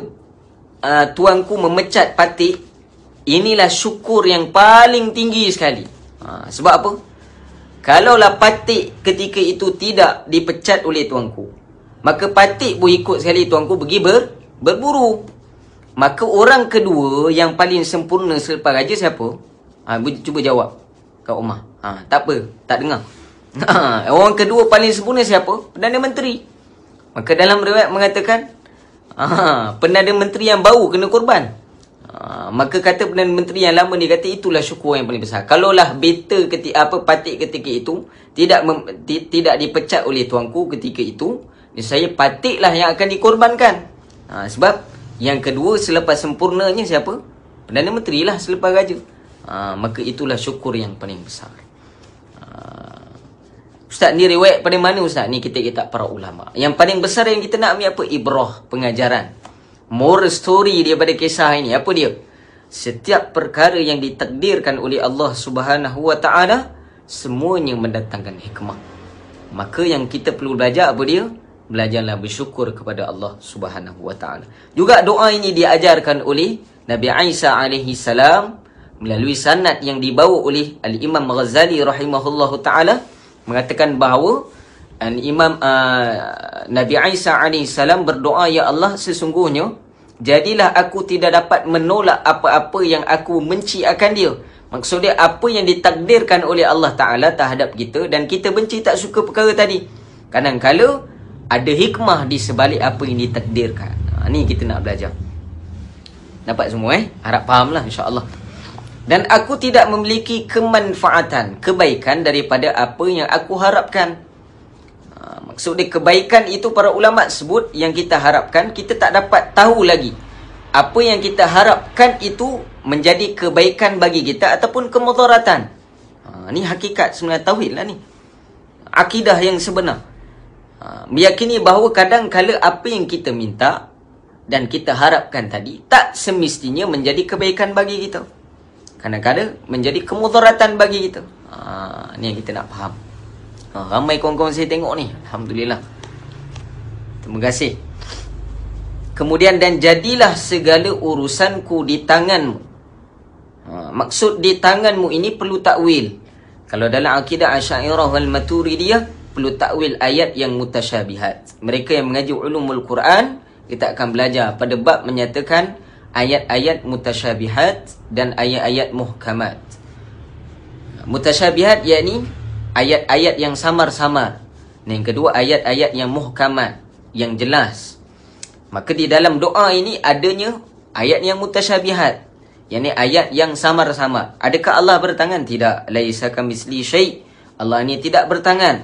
tuanku memecat Patik, inilah syukur yang paling tinggi sekali. Sebab apa? Kalaulah Patik ketika itu tidak dipecat oleh tuanku, maka Patik pun ikut sekali tuanku pergi berburu. Maka orang kedua yang paling sempurna selepas raja siapa? Cuba jawab kat rumah. Tak apa, tak dengar. Orang kedua paling sempurna siapa? Perdana Menteri. Maka dalam riwayat mengatakan, Perdana Menteri yang baru kena korban. Maka kata Perdana Menteri yang lama ni, kata itulah syukur yang paling besar. Kalaulah beta Patik ketika itu tidak dipecat oleh tuanku ketika itu, saya Patiklah yang akan dikorbankan. Sebab yang kedua selepas sempurnanya siapa? Perdana Menteri lah selepas raja. Maka itulah syukur yang paling besar. Ustaz, ni riwayat pada mana Ustaz? Ni kita para ulama. Yang paling besar yang kita nak ambil apa? Ibrah, pengajaran. Moral story daripada kisah ini. Apa dia? Setiap perkara yang ditakdirkan oleh Allah Subhanahu Wa Ta'ala, semuanya mendatangkan hikmah. Maka yang kita perlu belajar apa dia? Belajarlah bersyukur kepada Allah Subhanahu Wa Ta'ala. Juga doa ini diajarkan oleh Nabi Isa alaihi salam melalui sanad yang dibawa oleh Al-Imam Ghazali rahimahullahu ta'ala, mengatakan bahawa Nabi Isa alaihi salam berdoa, ya Allah, sesungguhnya Jadilah aku tidak dapat menolak apa-apa yang aku benci akan dia. Maksudnya apa yang ditakdirkan oleh Allah Ta'ala terhadap kita dan kita benci tak suka perkara tadi. Kadang-kala ada hikmah di sebalik apa yang ditakdirkan. Ni kita nak belajar. Dapat semua Harap fahamlah insya-Allah. Dan aku tidak memiliki kemanfaatan, kebaikan daripada apa yang aku harapkan. Maksudnya kebaikan itu para ulama sebut yang kita harapkan, kita tak dapat tahu lagi apa yang kita harapkan itu menjadi kebaikan bagi kita ataupun kemudaratan. Ni hakikat sebenarnya tauhid lah ni. Akidah yang sebenar. Meyakini bahawa kadang-kala apa yang kita minta dan kita harapkan tadi tak semestinya menjadi kebaikan bagi kita. Kadang-kadang menjadi kemudaratan bagi kita. Ni yang kita nak faham. Ramai kawan-kawan saya tengok ni. Alhamdulillah. Terima kasih. Kemudian, dan jadilah segala urusanku di tanganmu. Maksud di tanganmu ini perlu takwil. Kalau dalam akidah Asy'ariyah wal Maturidiyah, perlu takwil ayat yang mutasyabihat. Mereka yang mengaji ulumul Quran, kita akan belajar pada bab menyatakan ayat-ayat mutasyabihat dan ayat-ayat muhkamat. Mutasyabihat yakni ayat-ayat yang samar-samar. Dan yang kedua ayat-ayat yang muhkamat, yang jelas. Maka di dalam doa ini adanya ayat yang mutasyabihat, yakni ayat yang samar-samar. Adakah Allah bertangan? Tidak. Laisa kamitsli syai'. Allah ini tidak bertangan.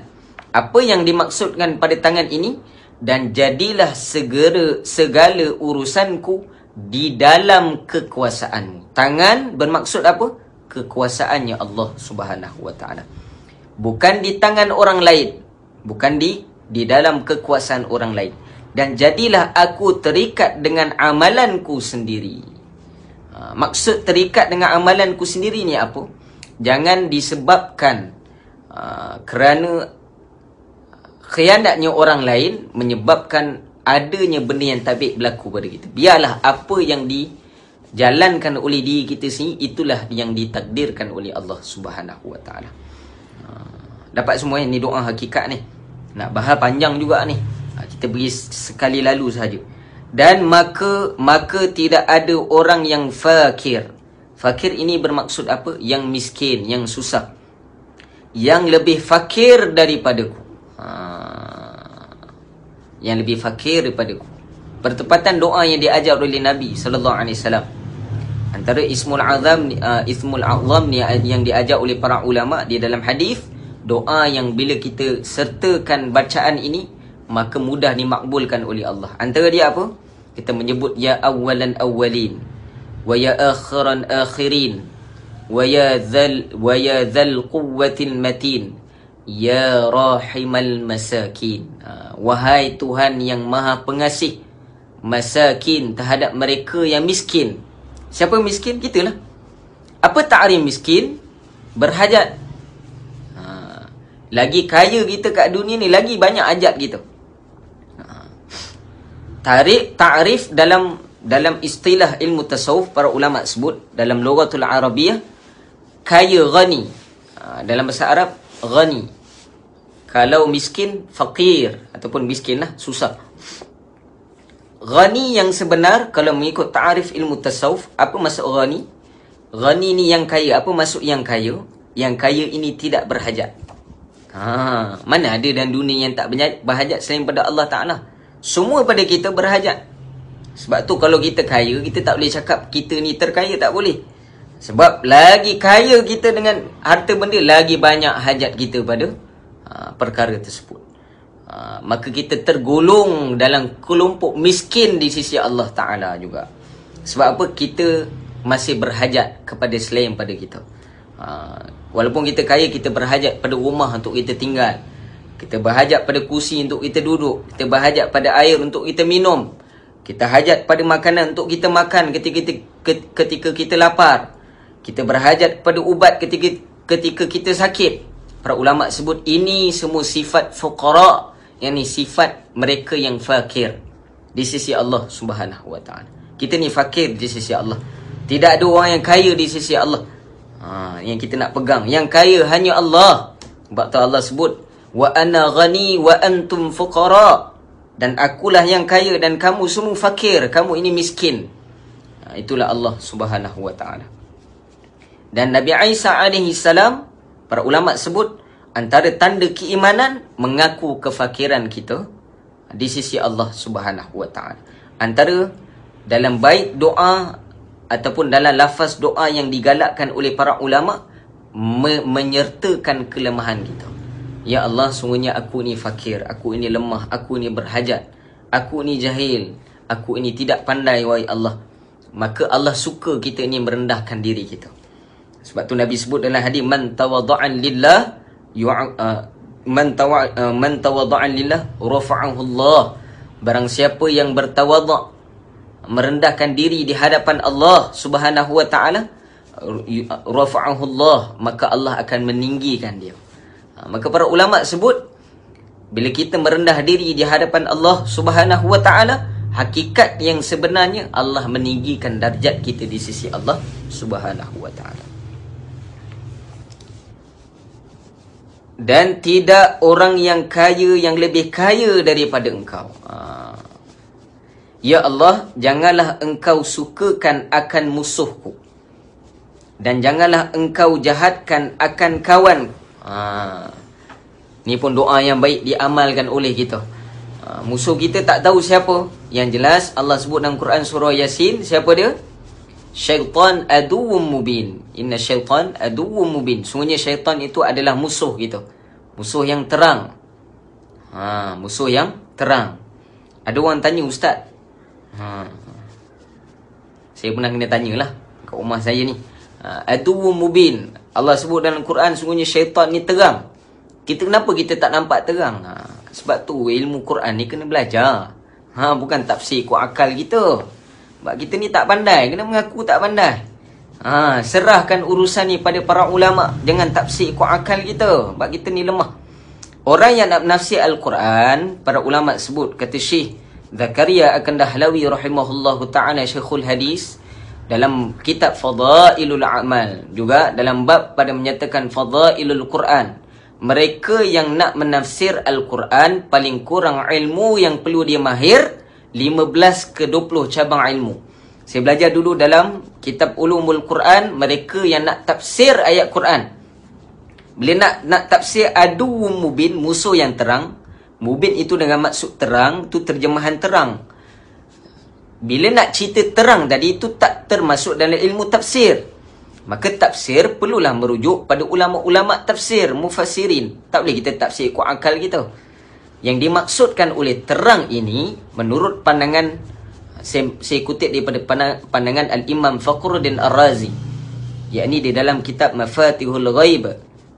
Apa yang dimaksudkan pada tangan ini? Dan jadilah segala urusanku di dalam kekuasaanmu. Tangan bermaksud apa? Kekuasaannya Allah Subhanahu wa taala. Bukan di tangan orang lain. Bukan di dalam kekuasaan orang lain. Dan jadilah aku terikat dengan amalanku sendiri. Maksud terikat dengan amalanku sendiri ni apa? Jangan disebabkan kerana khianatnya orang lain menyebabkan adanya benda yang tak baik berlaku pada kita. Biarlah apa yang dijalankan oleh diri kita sendiri, itulah yang ditakdirkan oleh Allah Subhanahu wa taala. Dapat semua ni doa hakikat ni. Nak bahas panjang juga ni. Kita beri sekali lalu saja. Dan maka tidak ada orang yang fakir. Fakir ini bermaksud apa? Yang miskin, yang susah. Yang lebih fakir daripadaku. Yang lebih fakir daripadaku. Bertepatan doa yang diajar oleh Nabi sallallahu alaihi wasallam. Antara ismul azam ni yang diajar oleh para ulama di dalam hadis, doa yang bila kita sertakan bacaan ini, maka mudah dimakbulkan oleh Allah. Antara dia apa? Kita menyebut ya awalan awalin, wa ya akhiran akhirin, wa ya dhal quwwatil matin, ya rahimal masakin. Wahai Tuhan yang maha pengasih masakin, terhadap mereka yang miskin. Siapa miskin? Kita lah. Apa ta'rif miskin? Berhajat. Lagi kaya kita kat dunia ni, lagi banyak hajat kita. Ta'rif dalam istilah ilmu tasawuf, para ulama sebut dalam lughatul Arabiyah, kaya ghani. Dalam bahasa Arab ghani. Kalau miskin fakir, ataupun miskin lah, susah. Ghani yang sebenar kalau mengikut ta'rif ilmu tasawuf, apa maksud ghani? Ghani ni yang kaya. Apa maksud yang kaya? Yang kaya ini tidak berhajat. Mana ada dalam dunia yang tak berhajat selain pada Allah Ta'ala? Semua pada kita berhajat. Sebab tu kalau kita kaya, kita tak boleh cakap kita ni terkaya, tak boleh. Sebab lagi kaya kita dengan harta benda, lagi banyak hajat kita pada perkara tersebut. Maka kita tergolong dalam kelompok miskin di sisi Allah Ta'ala juga. Sebab apa? Kita masih berhajat kepada selain pada kita. Walaupun kita kaya, kita berhajat pada rumah untuk kita tinggal. Kita berhajat pada kursi untuk kita duduk. Kita berhajat pada air untuk kita minum. Kita hajat pada makanan untuk kita makan ketika kita lapar. Kita berhajat pada ubat ketika kita sakit. Para ulama sebut ini semua sifat fuqara, yakni sifat mereka yang fakir di sisi Allah Subhanahu wa taala. Kita ni fakir di sisi Allah. Tidak ada orang yang kaya di sisi Allah. Yang kita nak pegang. Yang kaya hanya Allah. Sebab tu Allah sebut, wa ana ghani wa antum fuqara. dan akulah yang kaya dan kamu semua fakir, kamu ini miskin. Itulah Allah Subhanahu wa ta'ala. Dan Nabi Isa alaihi salam, para ulama sebut antara tanda keimanan mengaku kefakiran kita di sisi Allah Subhanahu wa ta'ala. Antara dalam bait doa ataupun dalam lafaz doa yang digalakkan oleh para ulama, menyertakan kelemahan kita. Ya Allah, sungguhnya aku ni fakir, aku ini lemah, aku ini berhajat, aku ini jahil, aku ini tidak pandai, wahai Allah. Maka Allah suka kita ni merendahkan diri kita. Sebab tu Nabi sebut dalam hadis, man tawadha'an lillah man tawadha'an lillah rafa'ahu Allah. Barang siapa yang bertawadhu', merendahkan diri di hadapan Allah Subhanahu wa ta'ala, rafa'ahu Allah, maka Allah akan meninggikan dia. Maka para ulama sebut, bila kita merendah diri di hadapan Allah Subhanahu wa ta'ala, hakikat yang sebenarnya Allah meninggikan darjat kita di sisi Allah Subhanahu wa ta'ala. Dan tidak orang yang kaya yang lebih kaya daripada engkau. Ya Allah, janganlah engkau sukakan akan musuhku, dan janganlah engkau jahatkan akan kawan. Ni pun doa yang baik diamalkan oleh kita. Musuh kita tak tahu siapa. Yang jelas Allah sebut dalam Quran surah Yasin, siapa dia? Syaitan aduwwum mubin. Inna syaitan aduwwum mubin. Sungguhnya syaitan itu adalah musuh kita, musuh yang terang. Musuh yang terang. Ada orang tanya, ustaz, saya pernah kena tanyalah kat rumah saya ni, aduwwum mubin. Allah sebut dalam Quran, sungguhnya syaitan ni terang. Kenapa kita tak nampak terang? Sebab tu ilmu Quran ni kena belajar. Bukan tafsir ikut akal kita. Sebab kita ni tak pandai, kena mengaku tak pandai. Serahkan urusan ni pada para ulama, jangan tafsir ikut akal kita. Sebab kita ni lemah. Orang yang nak menafsir Al-Quran, para ulama sebut, kata Syekh Zakaria Akan-Dahlawi rahimahullahu ta'ala, Syekhul Hadis, dalam kitab Fadailul A'mal, juga dalam bab pada menyatakan Fadailul Quran, mereka yang nak menafsir Al-Quran, paling kurang ilmu yang perlu dia mahir 15 ke 20 cabang ilmu. Saya belajar dulu dalam kitab Ulumul Quran, mereka yang nak tafsir ayat Quran, bila nak tafsir aduwwum mubin, musuh yang terang. Mubin itu dengan maksud terang, tu terjemahan terang. Bila nak cerita terang tadi, itu tak termasuk dalam ilmu tafsir. Maka tafsir perlulah merujuk pada ulama-ulama tafsir, mufassirin. Tak boleh kita tafsir ikut akal kita. Yang dimaksudkan oleh terang ini, menurut pandangan, saya kutip daripada pandangan Al-Imam Fakhruddin Ar-Razi, yakni di dalam kitab Mafatihul Ghaib,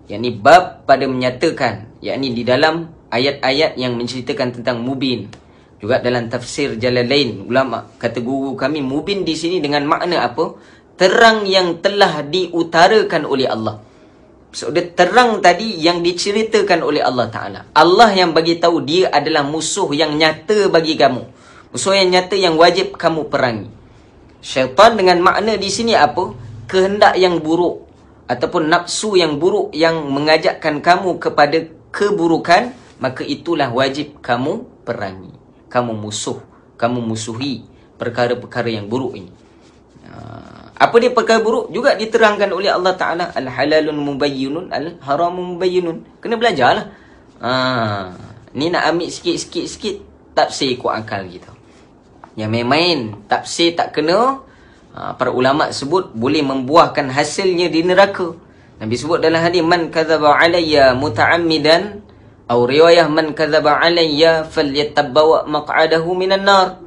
yakni bab pada menyatakan, yakni di dalam ayat-ayat yang menceritakan tentang mubin. Juga dalam tafsir Jalalain, ulama kata guru kami, mubin di sini dengan makna apa? Terang yang telah diutarakan oleh Allah. So, dia terang tadi yang diceritakan oleh Allah Ta'ala. Allah yang bagi tahu dia adalah musuh yang nyata bagi kamu. Musuh yang nyata yang wajib kamu perangi. Syaitan dengan makna di sini apa? Kehendak yang buruk ataupun nafsu yang buruk yang mengajakkan kamu kepada keburukan, maka itulah wajib kamu perangi. Kamu musuhi perkara-perkara yang buruk ini. Apa dia perkara buruk? Juga diterangkan oleh Allah Ta'ala. Al-halalun mubayyinun, al-haramun mubayyinun. Kena belajarlah. Ni nak ambil sikit-sikit tafsir ikut akal kita. Yang main-main tafsir tak kena, para ulama sebut boleh membuahkan hasilnya di neraka. Nabi sebut dalam hadis, man kadzaba alayya muta'ammidan, atau riwayah man kadzaba alayya falyatabawwa maq'adahu minan nar.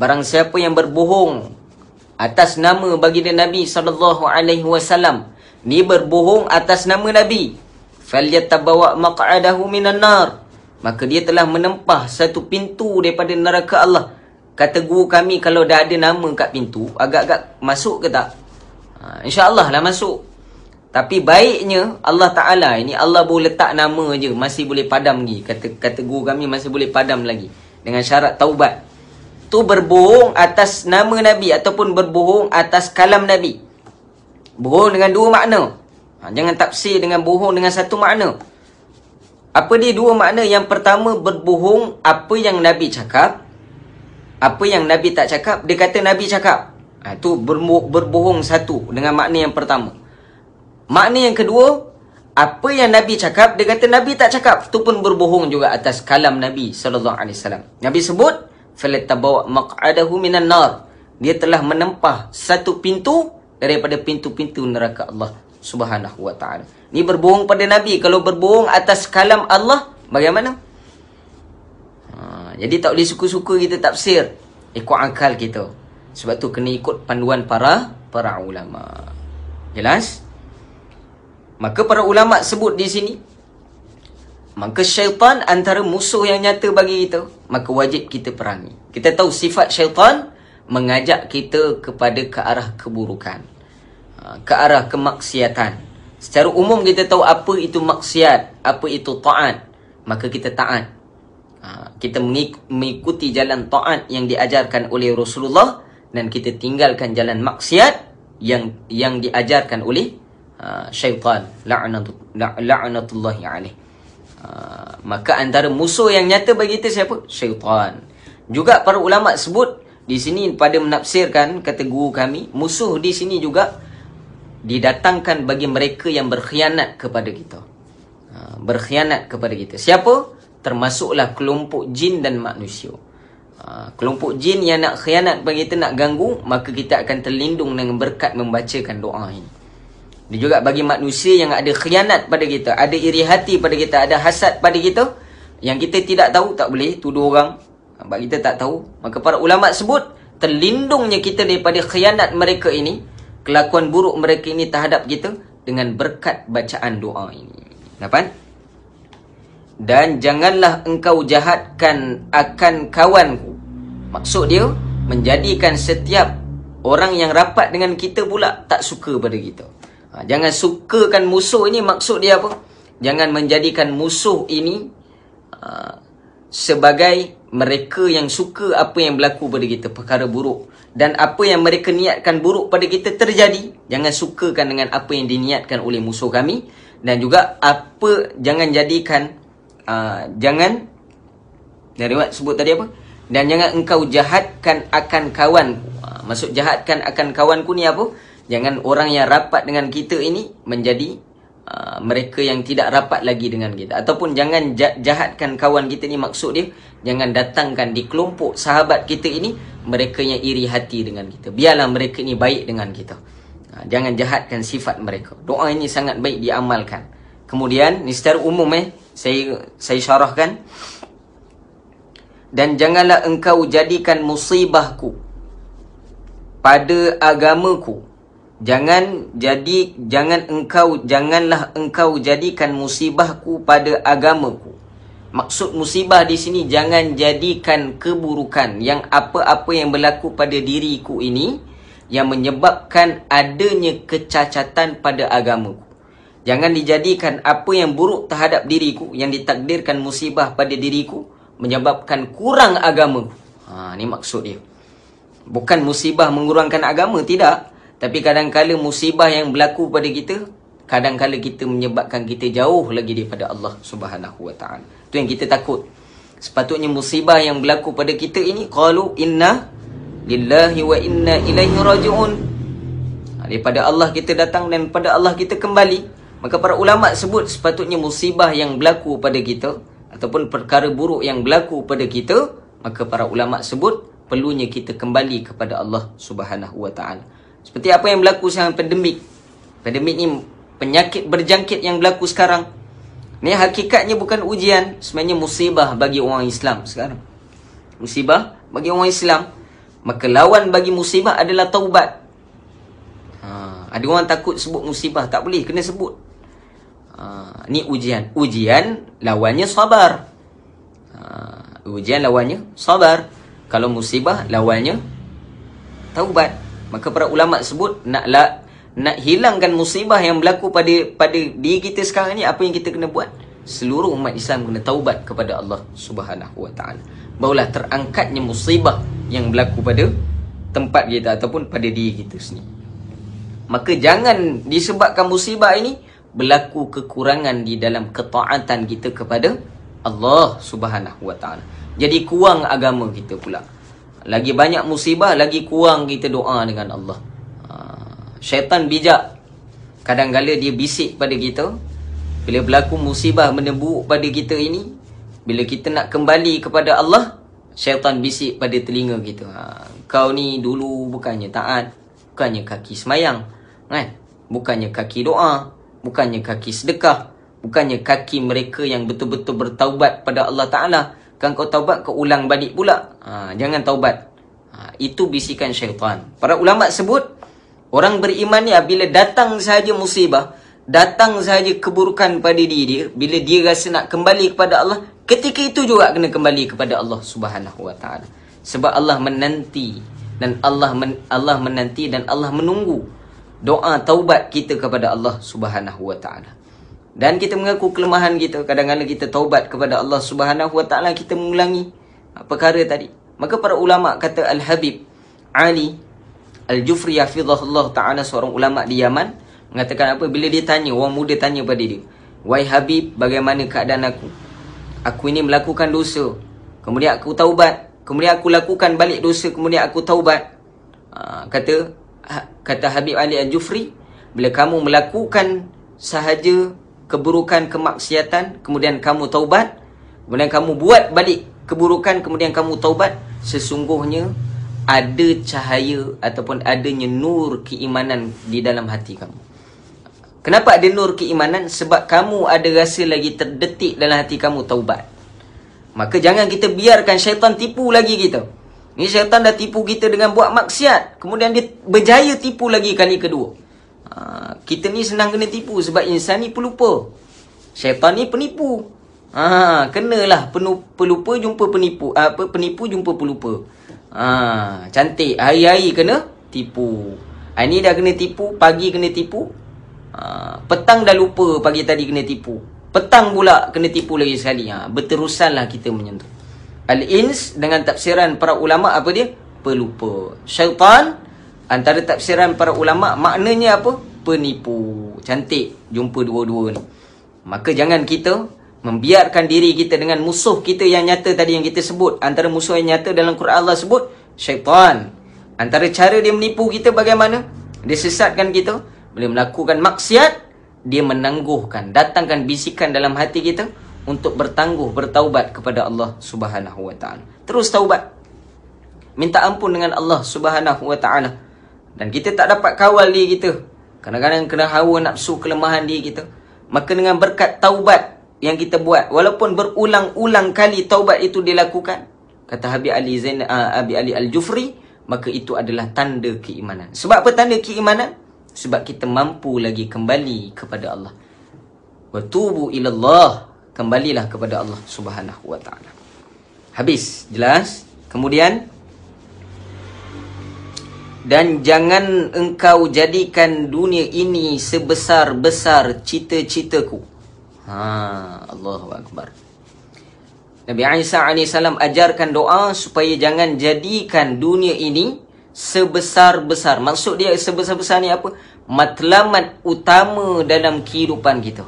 Barang siapa yang berbohong atas nama baginda Nabi SAW, ni berbohong atas nama Nabi, falyatabawwa maq'adahu minan nar, maka dia telah menempah satu pintu daripada neraka Allah. Kata guru kami, kalau dah ada nama kat pintu, agak-agak masuk ke tak? InsyaAllah lah masuk. Tapi baiknya Allah Ta'ala ini, Allah boleh letak nama je, masih boleh padam lagi. Kata guru kami, masih boleh padam lagi, dengan syarat taubat. Tu berbohong atas nama Nabi ataupun berbohong atas kalam Nabi. Bohong dengan dua makna. Jangan tafsir dengan bohong dengan satu makna. Apa dia dua makna? Yang pertama, berbohong apa yang Nabi cakap. Apa yang Nabi tak cakap, dia kata Nabi cakap. Itu berbohong satu dengan makna yang pertama. Makna yang kedua, apa yang Nabi cakap, dia kata Nabi tak cakap. Itu pun berbohong juga atas kalam Nabi SAW. Nabi sebut, فَلَتَّبَوَأْ مَقْعَدَهُ مِنَ النَّارِ. Dia telah menempah satu pintu daripada pintu-pintu neraka Allah Subhanahu wa ta'ala. Ni berbohong pada Nabi. Kalau berbohong atas kalam Allah, bagaimana? Jadi tak boleh suka-suka kita tafsir ikut akal kita. Sebab tu kena ikut panduan para ulama. Jelas? Maka para ulama sebut di sini, maka syaitan antara musuh yang nyata bagi kita, maka wajib kita perangi. Kita tahu sifat syaitan mengajak kita kepada ke arah keburukan, ke arah kemaksiatan. Secara umum kita tahu apa itu maksiat, apa itu taat, maka kita taat. Kita mengikuti jalan taat yang diajarkan oleh Rasulullah, dan kita tinggalkan jalan maksiat yang diajarkan oleh syaitan, la'natullahi alaih. Maka antara musuh yang nyata bagi kita siapa? Syaitan. Juga para ulama sebut di sini pada menafsirkan, kata guru kami, musuh di sini juga didatangkan bagi mereka yang berkhianat kepada kita. Berkhianat kepada kita. Siapa? Termasuklah kelompok jin dan manusia. Kelompok jin yang nak khianat bagi kita, nak ganggu, maka kita akan terlindung dengan berkat membacakan doa ini. Dia juga bagi manusia yang ada khianat pada kita, ada iri hati pada kita, ada hasad pada kita, yang kita tidak tahu, tak boleh tuduh orang sebab kita tak tahu. Maka para ulama sebut, terlindungnya kita daripada khianat mereka ini, kelakuan buruk mereka ini terhadap kita, dengan berkat bacaan doa ini. Dapat? Dan janganlah engkau jahatkan akan kawanku. Maksud dia, menjadikan setiap orang yang rapat dengan kita pula tak suka pada kita. Jangan sukakan musuh ini. Maksud dia apa? Jangan menjadikan musuh ini sebagai mereka yang suka apa yang berlaku pada kita, perkara buruk. Dan apa yang mereka niatkan buruk pada kita terjadi, jangan sukakan dengan apa yang diniatkan oleh musuh kami. Dan juga jangan jadikan jangan, dari riwayat sebut tadi apa? Dan jangan engkau jahatkan akan kawanku. Maksud jahatkan akan kawanku ni apa? Jangan orang yang rapat dengan kita ini menjadi mereka yang tidak rapat lagi dengan kita. Ataupun jangan jahatkan kawan kita ni, maksud dia, jangan datangkan di kelompok sahabat kita ini mereka yang iri hati dengan kita. Biarlah mereka ini baik dengan kita. Jangan jahatkan sifat mereka. Doa ini sangat baik diamalkan. Kemudian, ni secara umum saya syarahkan. Dan janganlah engkau jadikan musibahku pada agamaku. Janganlah engkau jadikan musibahku pada agamaku. Maksud musibah di sini, jangan jadikan keburukan yang apa-apa yang berlaku pada diriku ini yang menyebabkan adanya kecacatan pada agamaku. Jangan dijadikan apa yang buruk terhadap diriku, yang ditakdirkan musibah pada diriku, menyebabkan kurang agamaku. Ni maksud dia. Bukan musibah mengurangkan agama, tidak. Tapi kadang-kala musibah yang berlaku pada kita, kadang-kala kita menyebabkan kita jauh lagi daripada Allah Subhanahu wa ta'ala. Itu yang kita takut. Sepatutnya musibah yang berlaku pada kita ini, qalu inna lillahi wa inna ilaihi raji'un. Daripada Allah kita datang dan pada Allah kita kembali. Maka para ulama sebut sepatutnya musibah yang berlaku pada kita, ataupun perkara buruk yang berlaku pada kita, maka para ulama sebut perlunya kita kembali kepada Allah Subhanahu wa ta'ala. Seperti apa yang berlaku sekarang, pandemik. Pandemik ni penyakit berjangkit yang berlaku sekarang. Ni hakikatnya bukan ujian, sebenarnya musibah bagi orang Islam sekarang. Musibah bagi orang Islam. Maka lawan bagi musibah adalah taubat. Ada orang takut sebut musibah, tak boleh, kena sebut. Ni ujian. Ujian lawannya sabar. Ujian lawannya sabar. Kalau musibah lawannya taubat. Maka para ulama sebut nak hilangkan musibah yang berlaku pada diri kita sekarang ni, apa yang kita kena buat? Seluruh umat Islam kena taubat kepada Allah Subhanahu wa ta'ala. Barulah terangkatnya musibah yang berlaku pada tempat kita ataupun pada diri kita sendiri. Maka jangan disebabkan musibah ini berlaku kekurangan di dalam ketaatan kita kepada Allah Subhanahu Wa Taala. Jadi kurang agama kita pula. Lagi banyak musibah, lagi kurang kita doa dengan Allah. Syaitan bijak. Kadang-kala dia bisik pada kita. Bila berlaku musibah menebu pada kita ini, bila kita nak kembali kepada Allah, syaitan bisik pada telinga kita. Kau ni dulu bukannya taat, bukannya kaki semayang, kan? Bukannya kaki doa, bukannya kaki sedekah, bukannya kaki mereka yang betul-betul bertaubat pada Allah Ta'ala. Kan kau taubat, kau ulang balik pula. Jangan taubat. Itu bisikan syaitan. Para ulama sebut, orang beriman ni bila datang sahaja musibah, datang sahaja keburukan pada diri dia, bila dia rasa nak kembali kepada Allah, ketika itu juga kena kembali kepada Allah Subhanahu Wa Taala. Sebab Allah menanti dan Allah menanti dan Allah menunggu doa taubat kita kepada Allah Subhanahu Wa Taala. Dan kita mengaku kelemahan kita. Kadang-kadang kita taubat kepada Allah Subhanahu Wa Taala, kita mengulangi perkara tadi. Maka para ulama kata Al-Habib Ali Al-Jufri hafizahullah ta'ala, seorang ulama di Yaman, mengatakan apa? Bila dia tanya, orang muda tanya pada dia, "Wahai Habib, bagaimana keadaan aku? Aku ini melakukan dosa, kemudian aku taubat, kemudian aku lakukan balik dosa, kemudian aku taubat." Kata Habib Ali Al-Jufri, bila kamu melakukan sahaja keburukan, kemaksiatan, kemudian kamu taubat, kemudian kamu buat balik keburukan, kemudian kamu taubat, sesungguhnya ada cahaya ataupun adanya nur keimanan di dalam hati kamu. Kenapa ada nur keimanan? Sebab kamu ada rasa lagi terdetik dalam hati kamu taubat. Maka jangan kita biarkan syaitan tipu lagi kita. Ni syaitan dah tipu kita dengan buat maksiat, kemudian dia berjaya tipu lagi kali kedua. Kita ni senang kena tipu sebab insan ni pelupa. Syaitan ni penipu. Kenalah pelupa jumpa penipu. Penipu jumpa pelupa. Cantik. Hari-hari kena tipu. Ini dah kena tipu, pagi kena tipu. Petang dah lupa pagi tadi kena tipu. Petang pula kena tipu lagi sekali. Berterusanlah kita menyentuh. Al-ins dengan tafsiran para ulama apa dia? Pelupa. Syaitan antara tafsiran para ulama maknanya apa? Penipu. Cantik jumpa dua-dua ni. Maka jangan kita membiarkan diri kita dengan musuh kita yang nyata tadi yang kita sebut. Antara musuh yang nyata dalam Quran Allah sebut syaitan. Antara cara dia menipu kita bagaimana? Dia sesatkan kita. Bila melakukan maksiat, dia menangguhkan, datangkan bisikan dalam hati kita untuk bertangguh, bertaubat kepada Allah Subhanahu Wa Taala. Terus taubat, minta ampun dengan Allah Subhanahu Wa Taala. Dan kita tak dapat kawal diri kita. Kadang-kadang kena hawa nafsu, kelemahan diri kita. Maka dengan berkat taubat yang kita buat, walaupun berulang-ulang kali taubat itu dilakukan, kata Habib Ali Al-Jufri, maka itu adalah tanda keimanan. Sebab apa tanda keimanan? Sebab kita mampu lagi kembali kepada Allah. Wa tubu ilallah, kembalilah kepada Allah Subhanahu Wa Taala. Habis, jelas. Kemudian, dan jangan engkau jadikan dunia ini sebesar-besar cita-citaku. Allahu Akbar. Nabi Isa AS ajarkan doa supaya jangan jadikan dunia ini sebesar-besar. Maksud dia sebesar-besar ni apa? Matlamat utama dalam kehidupan kita.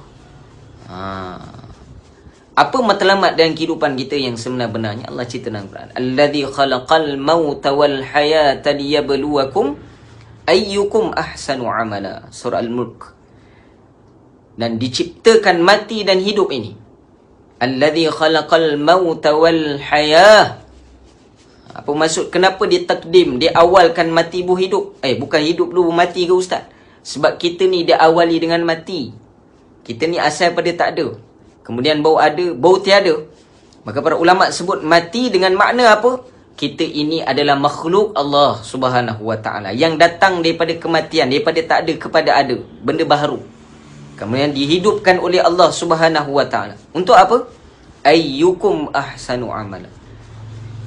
Apa matlamat dalam kehidupan kita yang sebenar-benarnya? Allah cerita dalam Quran. Alladzi khalaqal mauta wal hayata liyabluwakum ayyukum ahsanu amala. Surah Al-Mulk. Dan diciptakan mati dan hidup ini. Alladzi khalaqal mauta wal hayah. Apa maksud? Kenapa dia takdim? Dia awalkan mati bu hidup. Bukan hidup dulu mati ke ustaz? Sebab kita ni dia awali dengan mati. Kita ni asal pada tak ada. Kemudian bau ada, bau tiada. Maka para ulama sebut mati dengan makna apa? Kita ini adalah makhluk Allah Subhanahu Wa Taala yang datang daripada kematian, daripada tak ada kepada ada, benda baru. Kemudian dihidupkan oleh Allah Subhanahu Wa Taala. Untuk apa? Ayyukum ahsanu amala.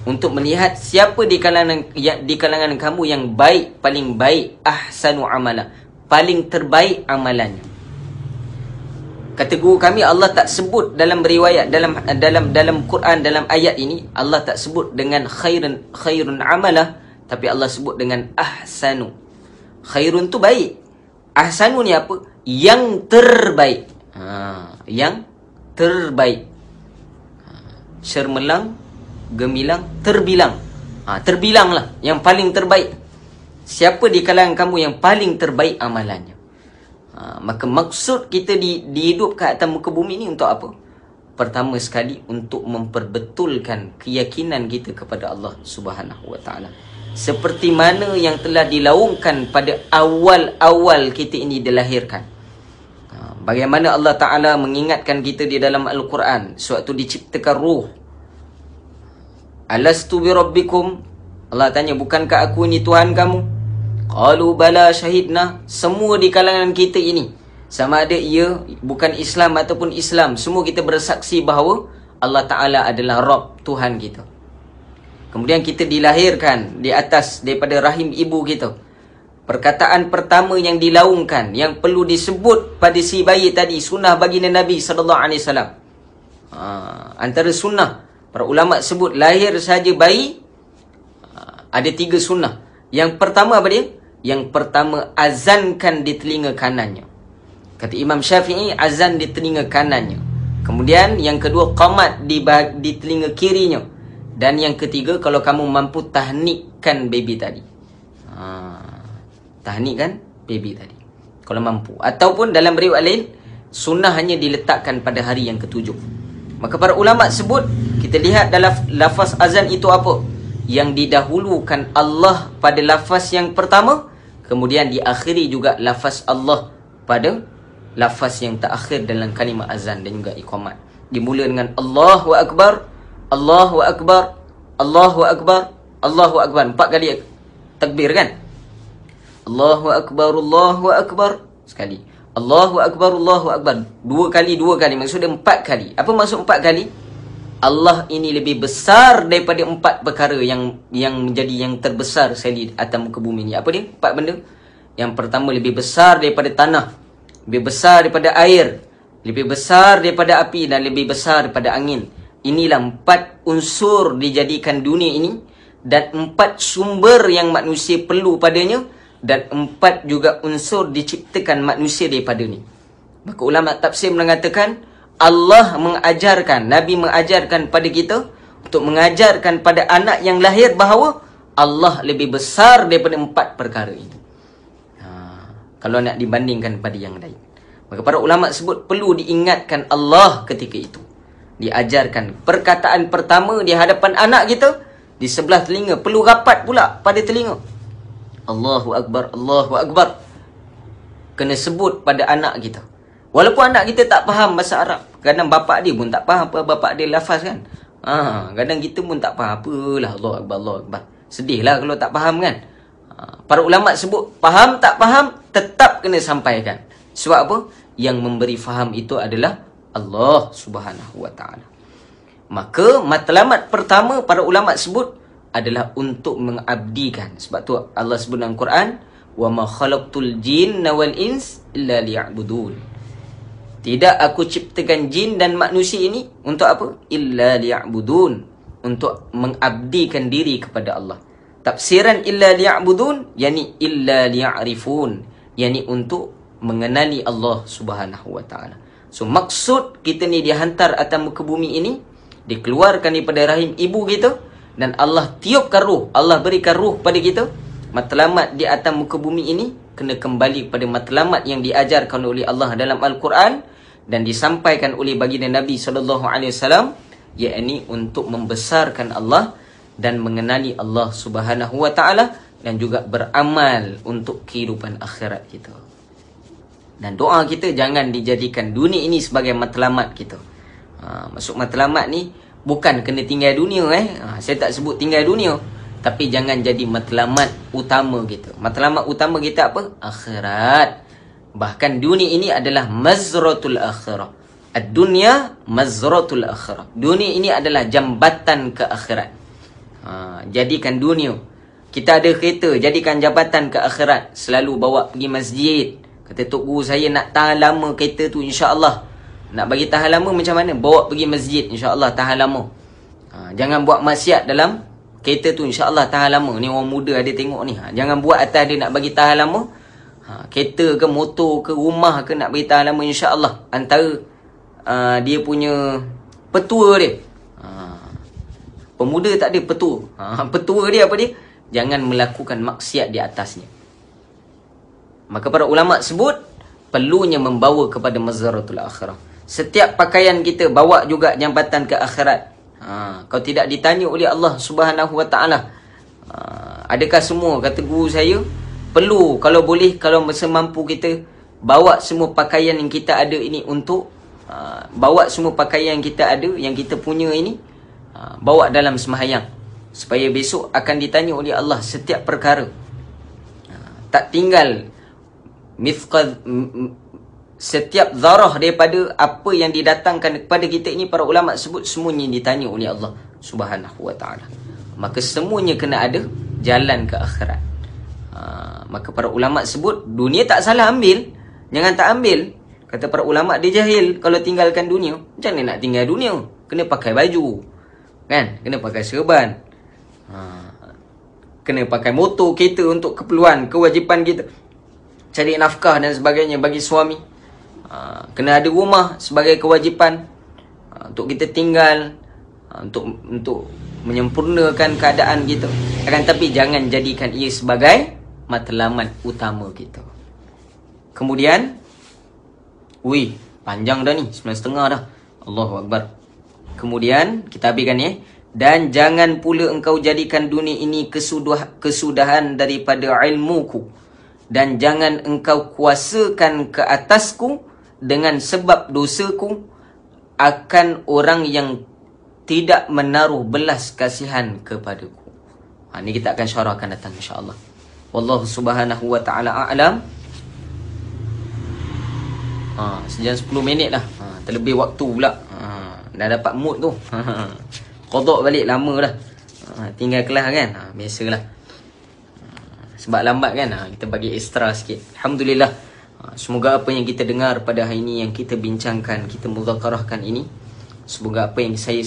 Untuk melihat siapa di kalangan kamu yang baik, paling baik, ahsanu amala, paling terbaik amalannya. Kata guru kami, Allah tak sebut dalam riwayat, dalam Quran, dalam ayat ini, Allah tak sebut dengan khairun amala, tapi Allah sebut dengan ahsanu. Khairun tu baik. Ahsanu ni apa? yang terbaik. Yang terbaik. Cermelang, gemilang, terbilang. Terbilanglah yang paling terbaik. Siapa di kalangan kamu yang paling terbaik amalannya? Maka maksud kita dihidupkan atas muka bumi ni untuk apa? Pertama sekali untuk memperbetulkan keyakinan kita kepada Allah Subhanahu Wa Taala. Seperti mana yang telah dilaungkan pada awal-awal kita ini dilahirkan. Bagaimana Allah Ta'ala mengingatkan kita di dalam Al-Quran sewaktu diciptakan ruh. Alastu bi rabbikum? Allah tanya, bukankah aku ini Tuhan kamu? Qalu bala syahidna. Semua di kalangan kita ini, sama ada ia bukan Islam ataupun Islam, semua kita bersaksi bahawa Allah Ta'ala adalah Rabb, Tuhan kita. Kemudian kita dilahirkan di atas daripada rahim ibu kita. Perkataan pertama yang dilaungkan, yang perlu disebut pada si bayi tadi, sunnah baginda Nabi SAW. Antara sunnah, para ulama sebut lahir saja bayi, ada 3 sunnah. Yang pertama apa dia? Yang pertama, azankan di telinga kanannya. Kata Imam Syafi'i, azan di telinga kanannya. Kemudian yang kedua, qamat di telinga kirinya. Dan yang ketiga, kalau kamu mampu tahnikkan baby tadi. Tahnikkan baby tadi kalau mampu. Ataupun dalam riwayat lain, sunnah hanya diletakkan pada hari yang ke-7. Maka para ulama sebut, kita lihat dalam lafaz azan itu apa? Yang didahulukan Allah pada lafaz yang pertama, kemudian diakhiri juga lafaz Allah pada lafaz yang terakhir dalam kalimah azan dan juga iqamat. Dimula dengan Allahu Akbar, Allahu Akbar, Allahu Akbar, Allahu Akbar. 4 kali takbir kan? Allahu Akbar, Allahu Akbar. Sekali. Allahu Akbar, Allahu Akbar. 2 kali. Maksudnya 4 kali. Apa maksud 4 kali? Allah ini lebih besar daripada 4 perkara yang menjadi yang terbesar sekali atas muka bumi ni. Apa dia? 4 benda. Yang pertama, lebih besar daripada tanah, lebih besar daripada air, lebih besar daripada api, dan lebih besar daripada angin. Inilah 4 unsur dijadikan dunia ini, dan 4 sumber yang manusia perlu padanya, dan 4 juga unsur diciptakan manusia daripada ni. Maka ulama tafsir mengatakan, Allah mengajarkan, Nabi mengajarkan pada kita, untuk mengajarkan pada anak yang lahir bahawa Allah lebih besar daripada 4 perkara itu. Kalau nak dibandingkan pada yang lain. Maka para ulama sebut perlu diingatkan Allah ketika itu. Diajarkan perkataan pertama di hadapan anak kita, di sebelah telinga, perlu rapat pula pada telinga. Allahu Akbar, Allahu Akbar. Kena sebut pada anak kita. Walaupun anak kita tak faham bahasa Arab. Kadang bapak dia pun tak faham apa bapak dia lafaz kan. Kadang kita pun tak faham apalah Allahu Akbar, Allahu Akbar. Sedihlah kalau tak faham kan. Para ulama sebut, faham tak faham, tetap kena sampaikan. Sebab apa? Yang memberi faham itu adalah Allah Subhanahu Wa Taala. Maka matlamat pertama para ulama sebut adalah untuk mengabdikan. Sebab tu Allah sebut dalam Quran, wa ma khalaqtul jinna wal ins illa liya'budun. Tidak aku ciptakan jin dan manusia ini untuk apa? Illa liya'budun, untuk mengabdikan diri kepada Allah. Tafsiran illa liya'budun, yani illa liya'rifun, yani untuk mengenali Allah Subhanahu Wa Taala. So maksud kita ni dihantar atas muka bumi ini, dikeluarkan daripada rahim ibu kita, dan Allah tiupkan ruh, Allah berikan ruh pada kita. Matlamat di atas muka bumi ini kena kembali pada matlamat yang diajarkan oleh Allah dalam Al-Quran dan disampaikan oleh baginda Nabi SAW, yakni untuk membesarkan Allah dan mengenali Allah Subhanahu Wa Taala, dan juga beramal untuk kehidupan akhirat kita. Dan doa kita jangan dijadikan dunia ini sebagai matlamat kita. Maksud matlamat ni bukan kena tinggal dunia. Saya tak sebut tinggal dunia, tapi jangan jadi matlamat utama kita. Matlamat utama kita apa? Akhirat. Bahkan dunia ini adalah mazratul akhirah. Ad-dunya mazratul akhirah. Dunia ini adalah jambatan ke akhirat. Jadikan dunia, kita ada kereta, jadikan jambatan ke akhirat. Selalu bawa pergi masjid. Kata tok guru saya nak tahan lama kereta tu, insya-Allah. Nak bagi tahan lama macam mana? Bawa pergi masjid, insya-Allah tahan lama. Jangan buat maksiat dalam kereta tu, insya-Allah tahan lama. Ni orang muda ada tengok ni. Jangan buat atas dia nak bagi tahan lama. Kereta ke, motor ke, rumah ke nak beritahan lama, insya-Allah antara dia punya petua dia. Pemuda tak ada petua. Petua dia apa dia? Jangan melakukan maksiat di atasnya. Maka para ulama sebut perlunya membawa kepada mazharatul akhirah. Setiap pakaian kita bawa juga jambatan ke akhirat. Kau tidak ditanya oleh Allah Subhanahu wa taala. Adakah semua, kata guru saya, perlu kalau boleh, kalau semampu kita bawa semua pakaian yang kita ada ini untuk bawa semua pakaian yang kita ada, yang kita punya ini, bawa dalam sembahyang, supaya besok akan ditanya oleh Allah setiap perkara. Tak tinggal mithqal, setiap zarah daripada apa yang didatangkan kepada kita ini, para ulama sebut semuanya ditanya oleh Allah Subhanahu wa taala. Maka semuanya kena ada jalan ke akhirat. Maka para ulama sebut dunia tak salah ambil, jangan tak ambil. Kata para ulama, dia jahil kalau tinggalkan dunia. Macam mana nak tinggal dunia? Kena pakai baju, kan? Kena pakai serban, kena pakai motor, kereta untuk keperluan, kewajipan kita, cari nafkah dan sebagainya bagi suami. Kena ada rumah sebagai kewajipan untuk kita tinggal, untuk menyempurnakan keadaan kita. Akan tapi jangan jadikan ia sebagai matlamat utama kita. Kemudian, panjang dah ni, 9.30 dah. Allahu Akbar. Kemudian kita habiskan ya. Dan jangan pula engkau jadikan dunia ini kesudahan daripada ilmuku, dan jangan engkau kuasakan ke atasku dengan sebab dosaku akan orang yang tidak menaruh belas kasihan kepadaku. Ini kita akan syarahkan datang insya-Allah. Wallahu subhanahu wa ta'ala a'lam. Sejam 10 minit dah. Terlebih waktu pula. Dah dapat mood tu. Qadha balik lama dah. Tinggal kelas kan. Biasalah. Sebab lambat kan, kita bagi ekstra sikit. Alhamdulillah. Semoga apa yang kita dengar pada hari ini, yang kita bincangkan, kita muzakarahkan ini, semoga apa yang saya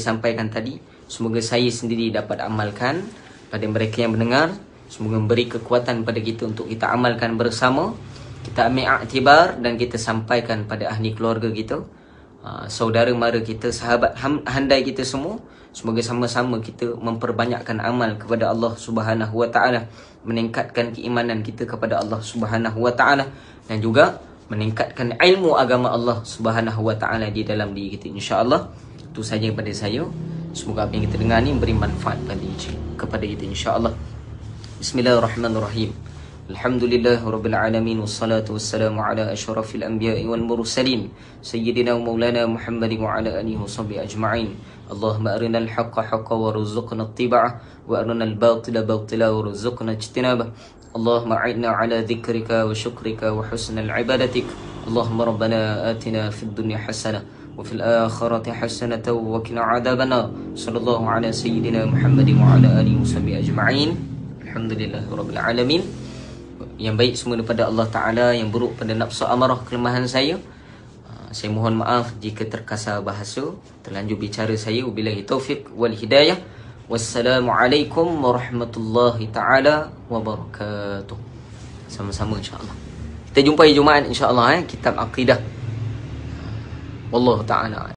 sampaikan tadi, semoga saya sendiri dapat amalkan. Pada mereka yang mendengar, semoga memberi kekuatan pada kita untuk kita amalkan bersama. Kita ambil iktibar dan kita sampaikan pada ahli keluarga kita, saudara mara kita, sahabat handai kita semua. Semoga sama-sama kita memperbanyakkan amal kepada Allah Subhanahu wa taala, meningkatkan keimanan kita kepada Allah Subhanahu wa taala, dan juga meningkatkan ilmu agama Allah Subhanahu wa taala di dalam diri kita, insya-Allah. Itu saja daripada saya. Semoga apa yang kita dengar ni memberi manfaat kepada kita, insya-Allah. Bismillahirrahmanirrahim. Alhamdulillahirabbil alamin, wassalatu wassalamu ala asyrafil anbiya'i wal mursalin sayyidina wa maulana Muhammadin wa ala alihi washabbihi ajma'in. Allahumma arinal haqqa haqqan warzuqna ittiba'ah, wa arinal batila batila warzuqna ijtinabah. Allahumma a'inna ala dzikrika wa syukrika wa husnal ibadatik. Allahumma rabbana atina fid dunya hasanah wa fil akhirati hasanatan wa qina adzabannar. Sallallahu ala sayyidina Muhammadin wa ala alihi washabbihi ajma'in. Alhamdulillahirabbil alamin. Yang baik semua daripada Allah Ta'ala, yang buruk pada nafsu amarah kelemahan saya. Saya mohon maaf jika terkasar bahasa, terlanjur bicara saya. Wabillahi taufiq wal hidayah. Wassalamualaikum warahmatullahi ta'ala wabarakatuh. Sama-sama insya-Allah. Kita jumpa hari Jumaat insya-Allah, kitab Aqidah. Wallahu ta'ala.